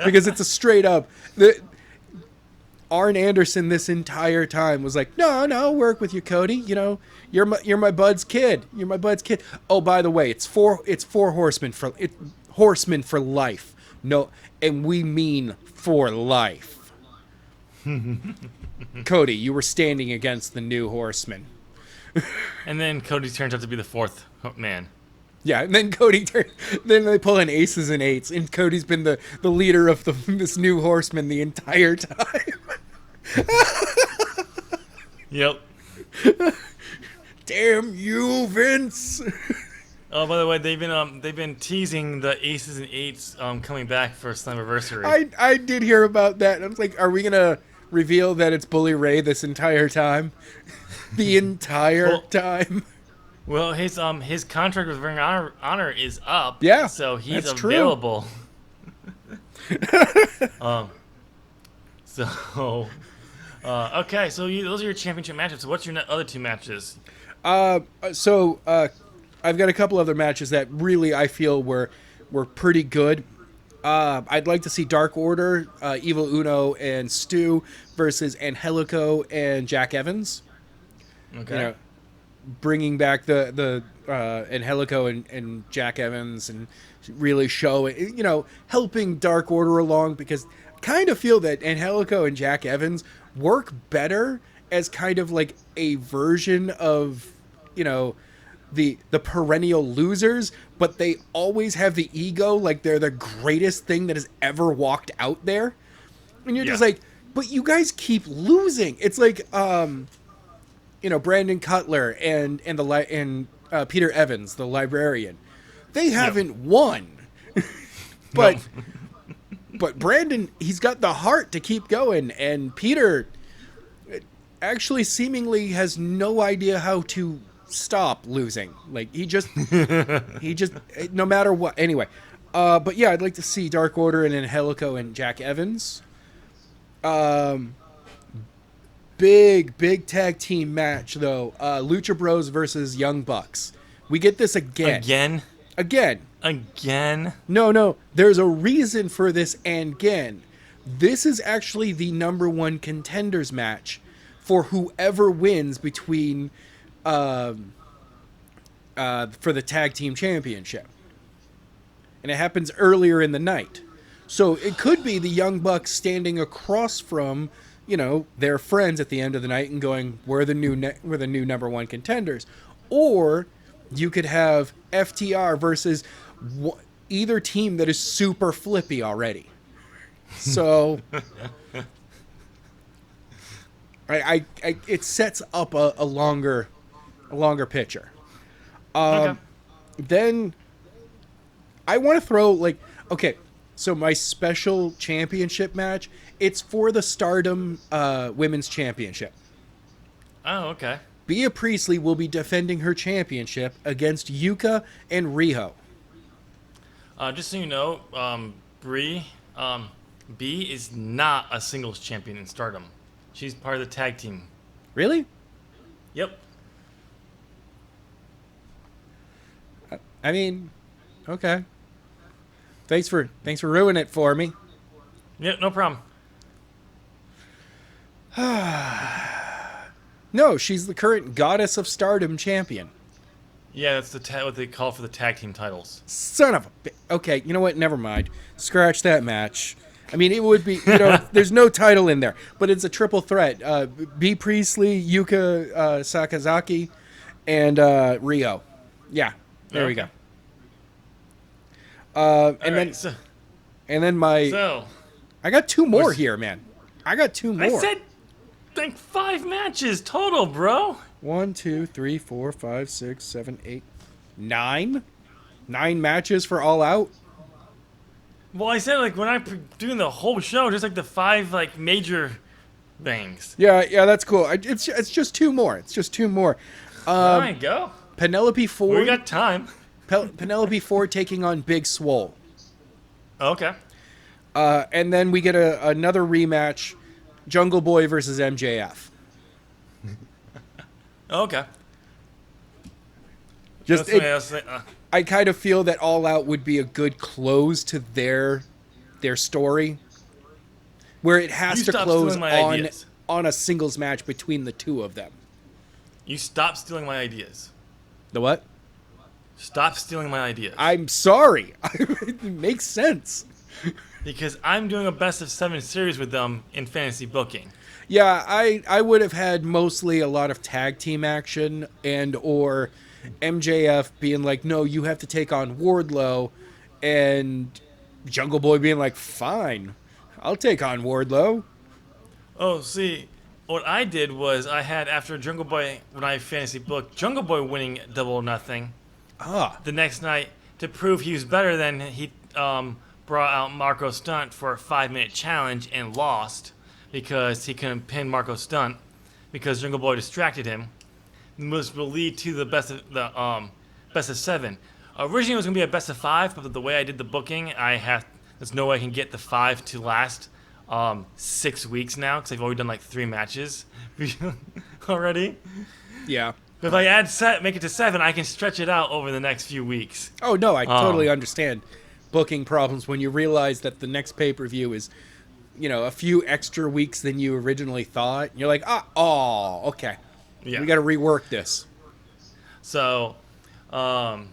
Speaker 1: Because it's a straight up... Arn Anderson this entire time was like, no, I'll work with you, Cody. You're my bud's kid. You're my bud's kid. Oh, by the way, it's four horsemen for life. No, and we mean for life. Cody, you were standing against the new horseman.
Speaker 2: And then Cody turns out to be the 4th man.
Speaker 1: Yeah, and then then they pull in aces and eights, and Cody's been the leader of this new horseman the entire time.
Speaker 2: Yep.
Speaker 1: Damn you, Vince.
Speaker 2: Oh, by the way, they've been teasing the Aces and Eights coming back for Slammiversary.
Speaker 1: I did hear about that. I was like, are we gonna reveal that it's Bully Ray this entire time? The entire
Speaker 2: Well,
Speaker 1: time.
Speaker 2: well, his contract with Ring Honor is up.
Speaker 1: Yeah,
Speaker 2: so he's
Speaker 1: that's true.
Speaker 2: available. um, so okay, so those are your championship matchups. So what's your other two matches?
Speaker 1: So I've got a couple other matches that really I feel were pretty good. I'd like to see Dark Order, Evil Uno and Stu versus Angelico and Jack Evans.
Speaker 2: Okay.
Speaker 1: You know, bringing back the Angelico and Jack Evans and really showing, helping Dark Order along, because I kind of feel that Angelico and Jack Evans work better as kind of like a version of, the perennial losers, but they always have the ego like they're the greatest thing that has ever walked out there. And you're just like, but you guys keep losing. It's like Brandon Cutler and Peter Evans, the librarian. They haven't won. But but Brandon, he's got the heart to keep going, and Peter actually seemingly has no idea how to stop losing. Like he just no matter what. Anyway, but yeah, I'd like to see Dark Order and Angelico and Jack Evans. Big tag team match though. Lucha Bros versus Young Bucks. We get this again. Again. No. There's a reason for this again. This is actually the number one contenders match for whoever wins between for the tag team championship. And it happens earlier in the night. So it could be the Young Bucks standing across from, their friends at the end of the night and going, we're the new number one contenders. Or you could have FTR versus either team that is super flippy already. So it sets up a longer picture.
Speaker 2: Okay.
Speaker 1: Then I want to throw so my special championship match, it's for the Stardom Women's Championship.
Speaker 2: Oh, okay.
Speaker 1: Bea Priestley will be defending her championship against Yuka and Riho.
Speaker 2: Just so you know, Brie is not a singles champion in Stardom. She's part of the tag team.
Speaker 1: Really?
Speaker 2: Yep.
Speaker 1: I mean, okay. Thanks for ruining it for me.
Speaker 2: Yep, no problem.
Speaker 1: No, she's the current Goddess of Stardom champion.
Speaker 2: Yeah, that's what they call for the tag team titles.
Speaker 1: Son of a... Okay, you know what? Never mind. Scratch that match. I mean, it would be... there's no title in there, but it's a triple threat. Bea Priestley, Yuka Sakazaki, and Rio. Yeah, there we go. And then I got two more here, man. I got two more.
Speaker 2: I said like 5 matches total, bro.
Speaker 1: 1, 2, 3, 4, 5, 6, 7, 8, 9. 9 matches for All Out.
Speaker 2: Well, I said when I'm doing the whole show, just like the 5 major things.
Speaker 1: Yeah, that's cool. It's just 2 more. It's just 2 more.
Speaker 2: All right, go.
Speaker 1: Penelope Ford.
Speaker 2: We got time.
Speaker 1: Penelope Ford taking on Big Swole.
Speaker 2: Okay.
Speaker 1: And then we get another rematch, Jungle Boy versus MJF.
Speaker 2: Okay.
Speaker 1: I kind of feel that All Out would be a good close to their story, where it has to close on a singles match between the two of them.
Speaker 2: You stop stealing my ideas.
Speaker 1: The what?
Speaker 2: Stop stealing my ideas.
Speaker 1: I'm sorry. It makes sense.
Speaker 2: Because I'm doing a best of 7 series with them in fantasy booking.
Speaker 1: Yeah, I would have had mostly a lot of tag team action and or MJF being like, no, you have to take on Wardlow, and Jungle Boy being like, fine, I'll take on Wardlow.
Speaker 2: Oh, see, what I did was I had, after Jungle Boy, when I fantasy booked, Jungle Boy winning Double or Nothing, the next night to prove he was better than he brought out Marco Stunt for a 5-minute challenge and lost because he couldn't pin Marco Stunt because Jungle Boy distracted him. This will lead to the best of 7. Originally it was gonna be a best of 5, but the way I did the booking, there's no way I can get the 5 to last 6 weeks now because I've already done like 3 matches already.
Speaker 1: Yeah.
Speaker 2: But if I make it to 7, I can stretch it out over the next few weeks.
Speaker 1: Oh, no, I totally understand booking problems when you realize that the next pay-per-view is, a few extra weeks than you originally thought. You're like, okay.
Speaker 2: Yeah.
Speaker 1: We got to rework this.
Speaker 2: So, well,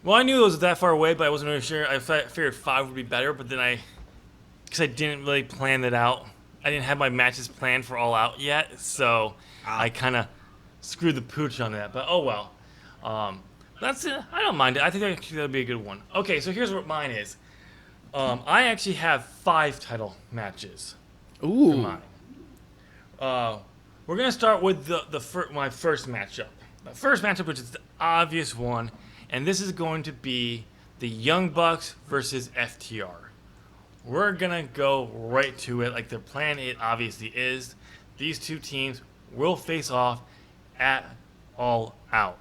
Speaker 2: I knew it was that far away, but I wasn't really sure. I figured 5 would be better, but then because I didn't really plan it out. I didn't have my matches planned for All Out yet, so I kind of screwed the pooch on that. But oh well. That's it. I don't mind it. I think that'll be a good one. Okay, so here's what mine is. I actually have 5 title matches.
Speaker 1: Ooh.
Speaker 2: For mine. We're gonna start with my first matchup. The first matchup, which is the obvious one, and this is going to be the Young Bucks versus FTR. We're gonna go right to it, like their plan. It obviously is. These two teams will face off at All Out.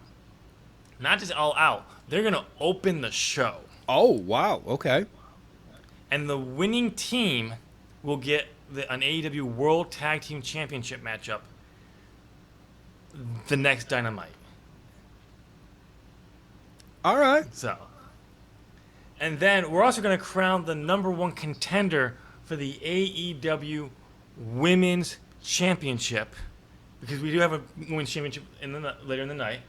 Speaker 2: Not just All Out. They're gonna open the show.
Speaker 1: Oh, wow. Okay.
Speaker 2: And the winning team will get an AEW World Tag Team Championship matchup the next Dynamite.
Speaker 1: All right.
Speaker 2: So, and then we're also going to crown the #1 contender for the AEW Women's Championship, because we do have a Women's Championship later in the night.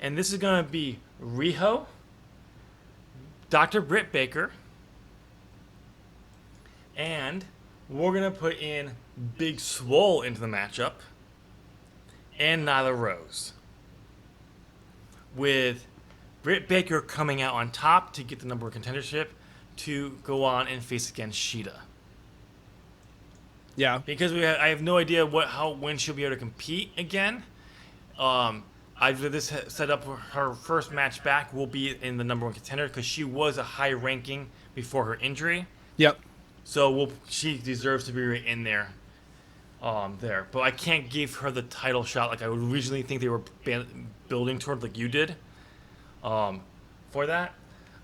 Speaker 2: And this is going to be Riho, Dr. Britt Baker, and we're going to put in Big Swole into the matchup, and Nyla Rose, with Britt Baker coming out on top to get the #1 contendership to go on and face against Sheeta.
Speaker 1: Yeah.
Speaker 2: Because I have no idea when she'll be able to compete again. This set up her first match back will be in the #1 contender because she was a high ranking before her injury.
Speaker 1: Yep.
Speaker 2: So she deserves to be right in there. But I can't give her the title shot like I would originally think they were building toward, like you did. For that,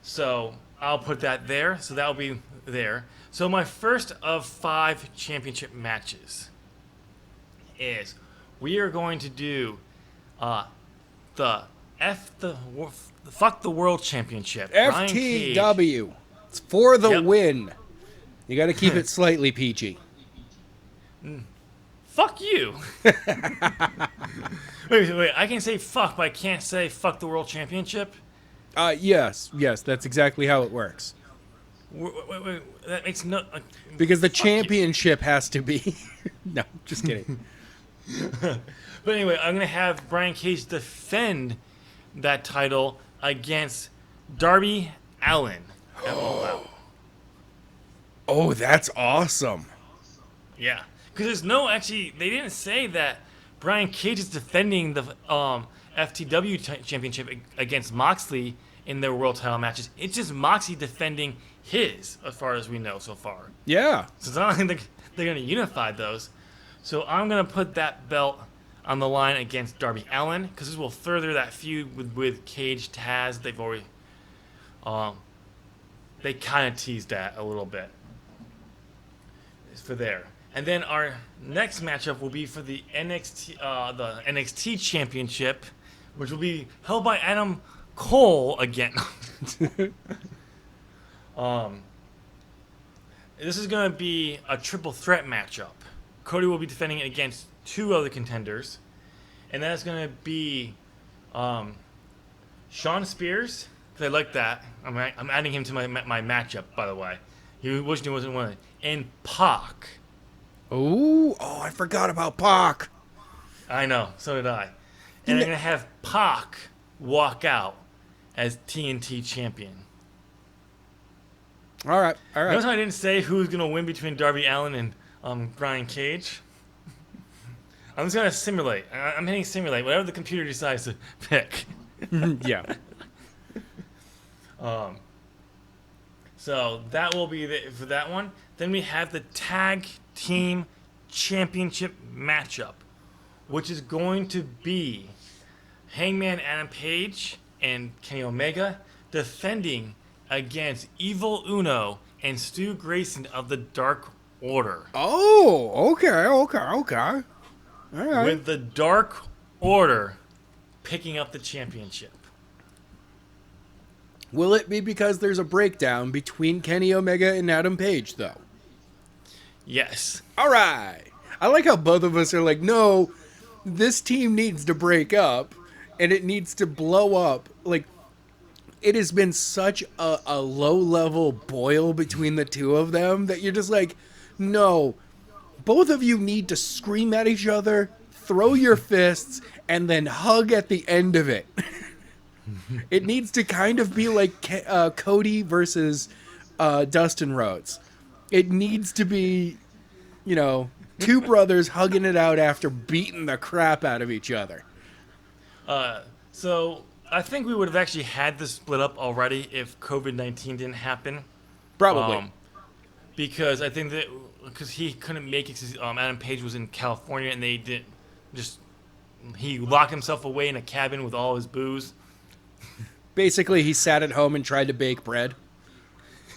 Speaker 2: so I'll put that there. So that'll be there. So my first of 5 championship matches is we are going to do the Fuck the World Championship.
Speaker 1: FTW. It's for the
Speaker 2: Yep.
Speaker 1: win. You got to keep it slightly peachy.
Speaker 2: Fuck you. wait. I can say fuck, but I can't say fuck the World Championship.
Speaker 1: Yes, that's exactly how it works.
Speaker 2: Wait. That makes no.
Speaker 1: Because the championship has to be. No, just kidding.
Speaker 2: But anyway, I'm gonna have Brian Cage defend that title against Darby Allin at All Out.
Speaker 1: Oh, that's awesome.
Speaker 2: Yeah, because they didn't say that Brian Cage is defending the FTW championship against Moxley in their world title matches. It's just Moxley defending his, as far as we know so far.
Speaker 1: Yeah.
Speaker 2: So it's not like they're going to unify those. So I'm going to put that belt on the line against Darby Allin, because this will further that feud with Cage Taz. They've already, they kind of teased that a little bit. For there. And then our next matchup will be for the NXT Championship, which will be held by Adam Cole again. This is going to be a triple threat matchup. Cody will be defending it against 2 other contenders, and that's going to be Shawn Spears, because I like that. I'm adding him to my matchup, by the way. He wished he wasn't one. And Pac.
Speaker 1: Oh, I forgot about Pac.
Speaker 2: I know, so did I. And I'm going to have Pac walk out as TNT champion.
Speaker 1: All right.
Speaker 2: Notice how I didn't say who's going to win between Darby Allin and Brian Cage? I'm just going to simulate. I'm hitting simulate, whatever the computer decides to pick.
Speaker 1: Yeah.
Speaker 2: So that will be for that one. Then we have the tag team championship matchup, which is going to be Hangman Adam Page and Kenny Omega defending against Evil Uno and Stu Grayson of the Dark Order.
Speaker 1: Oh, okay. All right.
Speaker 2: With the Dark Order picking up the championship.
Speaker 1: Will it be because there's a breakdown between Kenny Omega and Adam Page, though?
Speaker 2: Yes.
Speaker 1: All right. I like how both of us are like, no, this team needs to break up, and it needs to blow up. Like, it has been such a low-level boil between the two of them that you're just like, no, both of you need to scream at each other, throw your fists, and then hug at the end of it. It needs to kind of be like Cody versus Dustin Rhodes. It needs to be, two brothers hugging it out after beating the crap out of each other.
Speaker 2: So I think we would have actually had this split up already if COVID-19 didn't happen.
Speaker 1: Probably.
Speaker 2: Because I think that because he couldn't make it because Adam Page was in California and they didn't he locked himself away in a cabin with all his booze.
Speaker 1: Basically, he sat at home and tried to bake bread.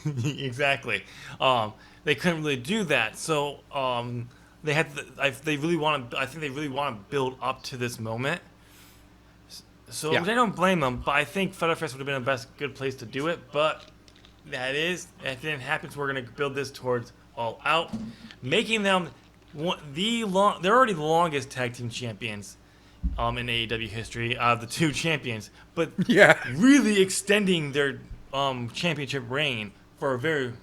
Speaker 2: Exactly. They couldn't really do that, so they had. I think they really want to build up to this moment. So
Speaker 1: Yeah.
Speaker 2: I don't blame them, but I think Fyter Fest would have been a good place to do it. But that didn't happen. So we're going to build this towards All Out, making them they're already the longest tag team champions in AEW history of the two champions, but
Speaker 1: Yeah.
Speaker 2: really extending their championship reign for a very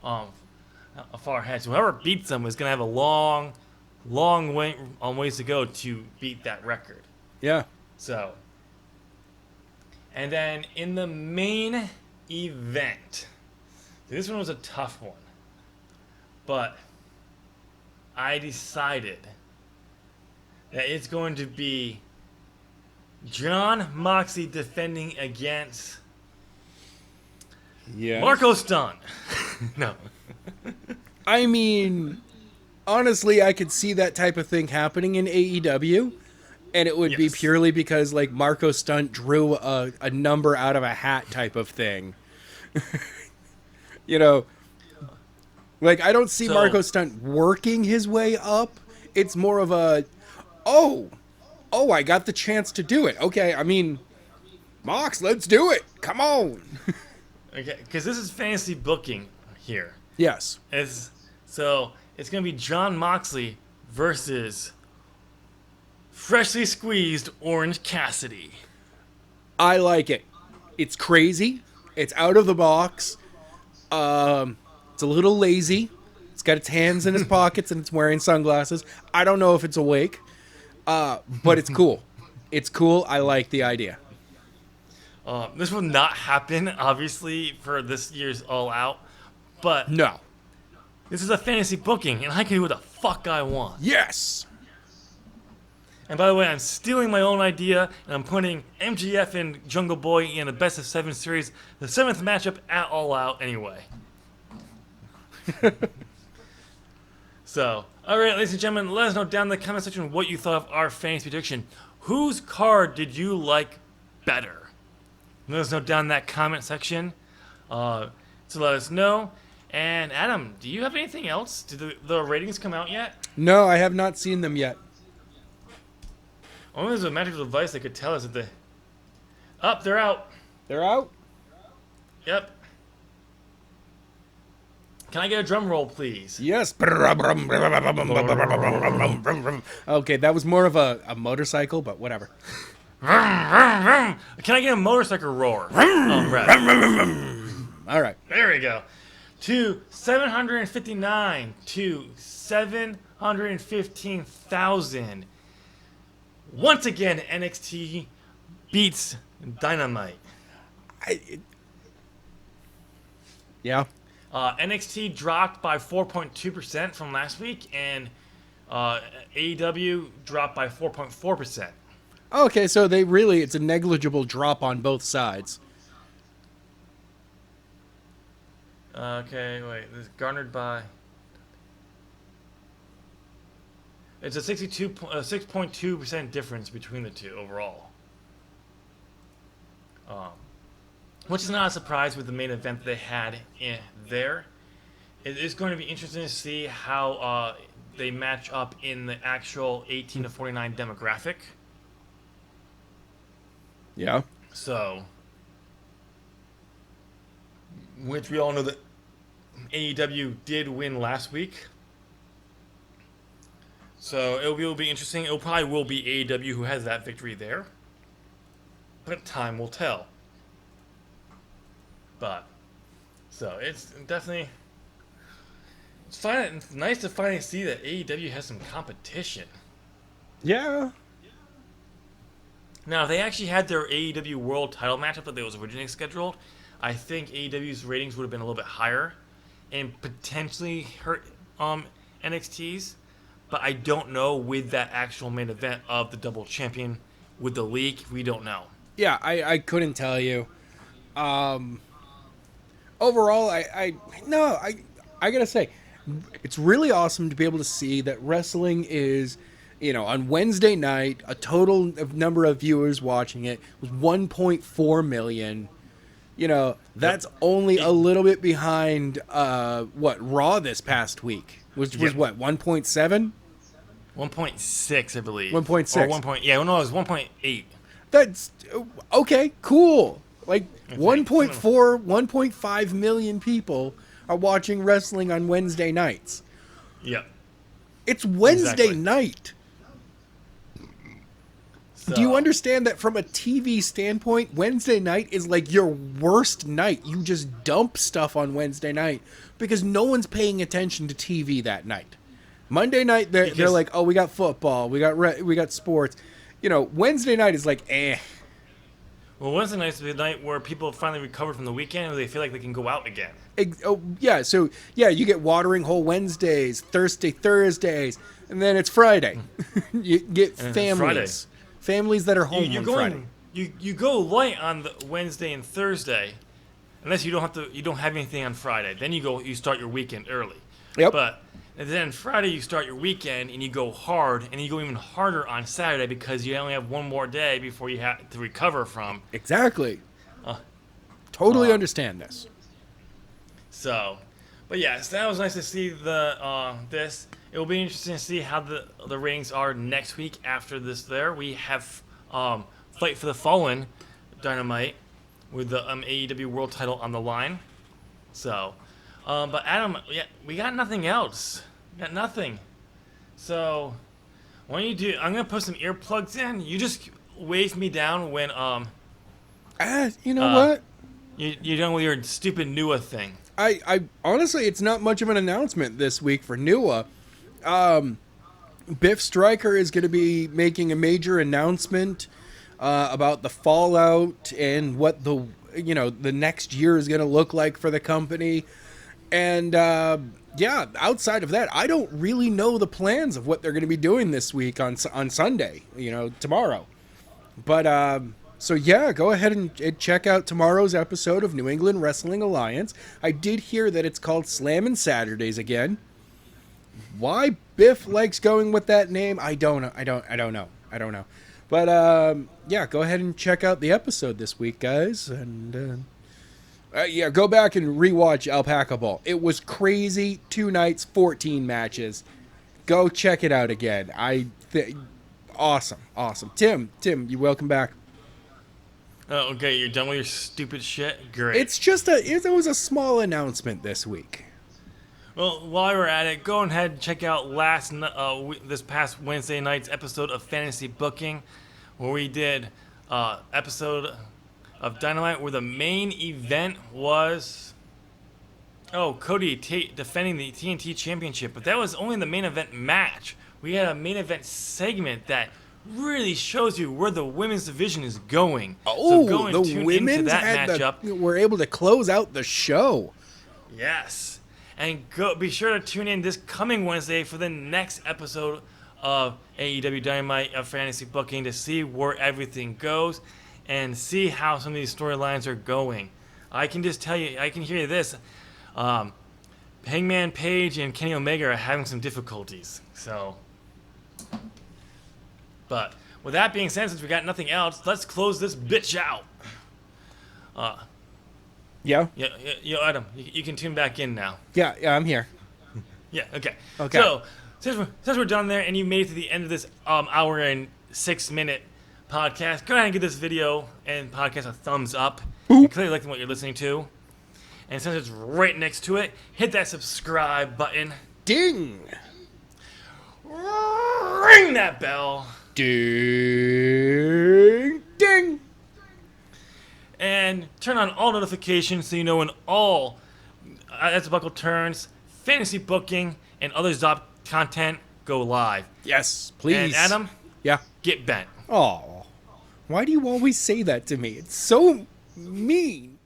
Speaker 2: far ahead. So whoever beats them is going to have a long ways to go to beat that record.
Speaker 1: Yeah.
Speaker 2: So, and then in the main event, this one was a tough one, but I decided that it's going to be John Moxley defending against Marco Stunt. No.
Speaker 1: I mean, honestly, I could see that type of thing happening in AEW, and it would be purely because, like, Marco Stunt drew a number out of a hat type of thing. Like, I don't see Marco Stunt working his way up. It's more of a, oh, I got the chance to do it. Okay, I mean, Mox, let's do it. Come on.
Speaker 2: Okay, because this is fantasy booking here.
Speaker 1: Yes.
Speaker 2: So it's going to be John Moxley versus freshly squeezed Orange Cassidy.
Speaker 1: I like it. It's crazy. It's out of the box. It's a little lazy. It's got its hands in its pockets and it's wearing sunglasses. I don't know if it's awake, but it's cool. It's cool. I like the idea.
Speaker 2: This will not happen, obviously, for this year's All Out, but
Speaker 1: No.
Speaker 2: this is a fantasy booking, and I can do what the fuck I want.
Speaker 1: Yes.
Speaker 2: And by the way, I'm stealing my own idea, and I'm putting MGF and Jungle Boy in a best of 7 series, the 7th matchup at All Out anyway. So, alright, ladies and gentlemen, let us know down in the comment section what you thought of our fantasy prediction. Whose card did you like better? Let us know down in that comment section. So let us know. And Adam, do you have anything else? Did the ratings come out yet?
Speaker 1: No, I have not seen them yet.
Speaker 2: Only there's a magical device that could tell us that they're out.
Speaker 1: They're out?
Speaker 2: Yep. Can I get a drum roll, please?
Speaker 1: Yes. Okay, that was more of a motorcycle, but whatever.
Speaker 2: Can I get a motorcycle roar? Oh, right.
Speaker 1: All right.
Speaker 2: There we go. To 759 to 715,000. Once again, NXT beats Dynamite.
Speaker 1: Yeah.
Speaker 2: NXT dropped by 4.2% from last week, and AEW dropped by 4.4%.
Speaker 1: Okay, so it's a negligible drop on both sides.
Speaker 2: Okay, wait. This is garnered by. It's a 6.2% difference between the two overall. Which is not a surprise with the main event they had in there. It is going to be interesting to see how they match up in the actual 18 to 49 demographic.
Speaker 1: Yeah.
Speaker 2: So, which we all know that AEW did win last week. So it will be interesting. It probably will be AEW who has that victory there. But time will tell. But, so it's definitely... It's nice to finally see that AEW has some competition.
Speaker 1: Yeah.
Speaker 2: Now, if they actually had their AEW World Title matchup that was originally scheduled, I think AEW's ratings would have been a little bit higher and potentially hurt NXT's. But I don't know with that actual main event of the double champion with the leak. We don't know.
Speaker 1: Yeah, I couldn't tell you. Overall, I gotta say, it's really awesome to be able to see that wrestling is, on Wednesday night, a total of number of viewers watching it was 1.4 million. That's only a little bit behind Raw this past week. Was what, 1.7?
Speaker 2: 1.6, I believe.
Speaker 1: 1.6.
Speaker 2: Or 1. Yeah, no, it was 1.8.
Speaker 1: That's okay, cool. Like 1.4, 1.5 million people are watching wrestling on Wednesday nights.
Speaker 2: Yep.
Speaker 1: It's Wednesday
Speaker 2: Exactly.
Speaker 1: night.
Speaker 2: So,
Speaker 1: Do you understand that from a TV standpoint, Wednesday night is like your worst night? You just dump stuff on Wednesday night because no one's paying attention to TV that night. Monday night, they're like, oh, we got football, we got sports. Wednesday night is like, eh.
Speaker 2: Well, Wednesday night's the night where people finally recovered from the weekend and they feel like they can go out again.
Speaker 1: So you get watering hole Wednesdays, Thursdays, and then it's Friday. You get families that are home on Friday.
Speaker 2: You go light on the Wednesday and Thursday, unless you don't have anything on Friday. Then you start your weekend early.
Speaker 1: Yep.
Speaker 2: But then Friday you start your weekend and you go hard, and you go even harder on Saturday because you only have one more day before you have to recover from.
Speaker 1: Exactly. Totally understand this.
Speaker 2: So, but yes, that was nice to see this. It will be interesting to see how the ratings are next week after this. We have Fight for the Fallen Dynamite with the AEW World Title on the line. So, but Adam, we got nothing else. We got nothing. So, what do you do? I'm gonna put some earplugs in. You just wave me down when
Speaker 1: you know what?
Speaker 2: You're done with your stupid NUA thing.
Speaker 1: I honestly, it's not much of an announcement this week for NUA. Biff Stryker is going to be making a major announcement about the fallout and what the next year is going to look like for the company. And outside of that, I don't really know the plans of what they're going to be doing this week on Sunday, tomorrow. But so go ahead and check out tomorrow's episode of New England Wrestling Alliance. I did hear that it's called Slammin' Saturdays again. Why Biff likes going with that name, I don't know. But go ahead and check out the episode this week, guys, and go back and rewatch Alpaca Ball. It was crazy. 2 nights, 14 matches. Go check it out again. Awesome. Tim, you welcome back.
Speaker 2: Oh, okay, you're done with your stupid shit? Great.
Speaker 1: It's just it was a small announcement this week.
Speaker 2: Well, while we're at it, go ahead and check out this past Wednesday night's episode of Fantasy Booking, where we did episode of Dynamite where the main event was Cody defending the TNT Championship, but that was only the main event match. We had a main event segment that really shows you where the women's division is going.
Speaker 1: Oh,
Speaker 2: so go and
Speaker 1: the
Speaker 2: tune
Speaker 1: women's
Speaker 2: into that matchup.
Speaker 1: Were able to close out the show.
Speaker 2: Yes. And be sure to tune in this coming Wednesday for the next episode of AEW Dynamite of Fantasy Booking to see where everything goes and see how some of these storylines are going. I can just tell you, I can hear this. Hangman Page and Kenny Omega are having some difficulties. So, but with that being said, since we got nothing else, let's close this bitch out.
Speaker 1: Yeah?
Speaker 2: Yo, Adam, you can tune back in now.
Speaker 1: Yeah, I'm here.
Speaker 2: Yeah, okay.
Speaker 1: Okay.
Speaker 2: So, since we're done there and you made it to the end of this hour and 6-minute podcast, go ahead and give this video and podcast a thumbs up. You're clearly liking what you're listening to. And since it's right next to it, hit that subscribe button.
Speaker 1: Ding!
Speaker 2: Ring that bell.
Speaker 1: Ding! Ding!
Speaker 2: And turn on all notifications so you know when all That's a Buckle turns, fantasy booking, and other Zop content go live.
Speaker 1: Yes, please.
Speaker 2: And Adam,
Speaker 1: Yeah.
Speaker 2: get bent.
Speaker 1: Oh, why do you always say that to me? It's so mean.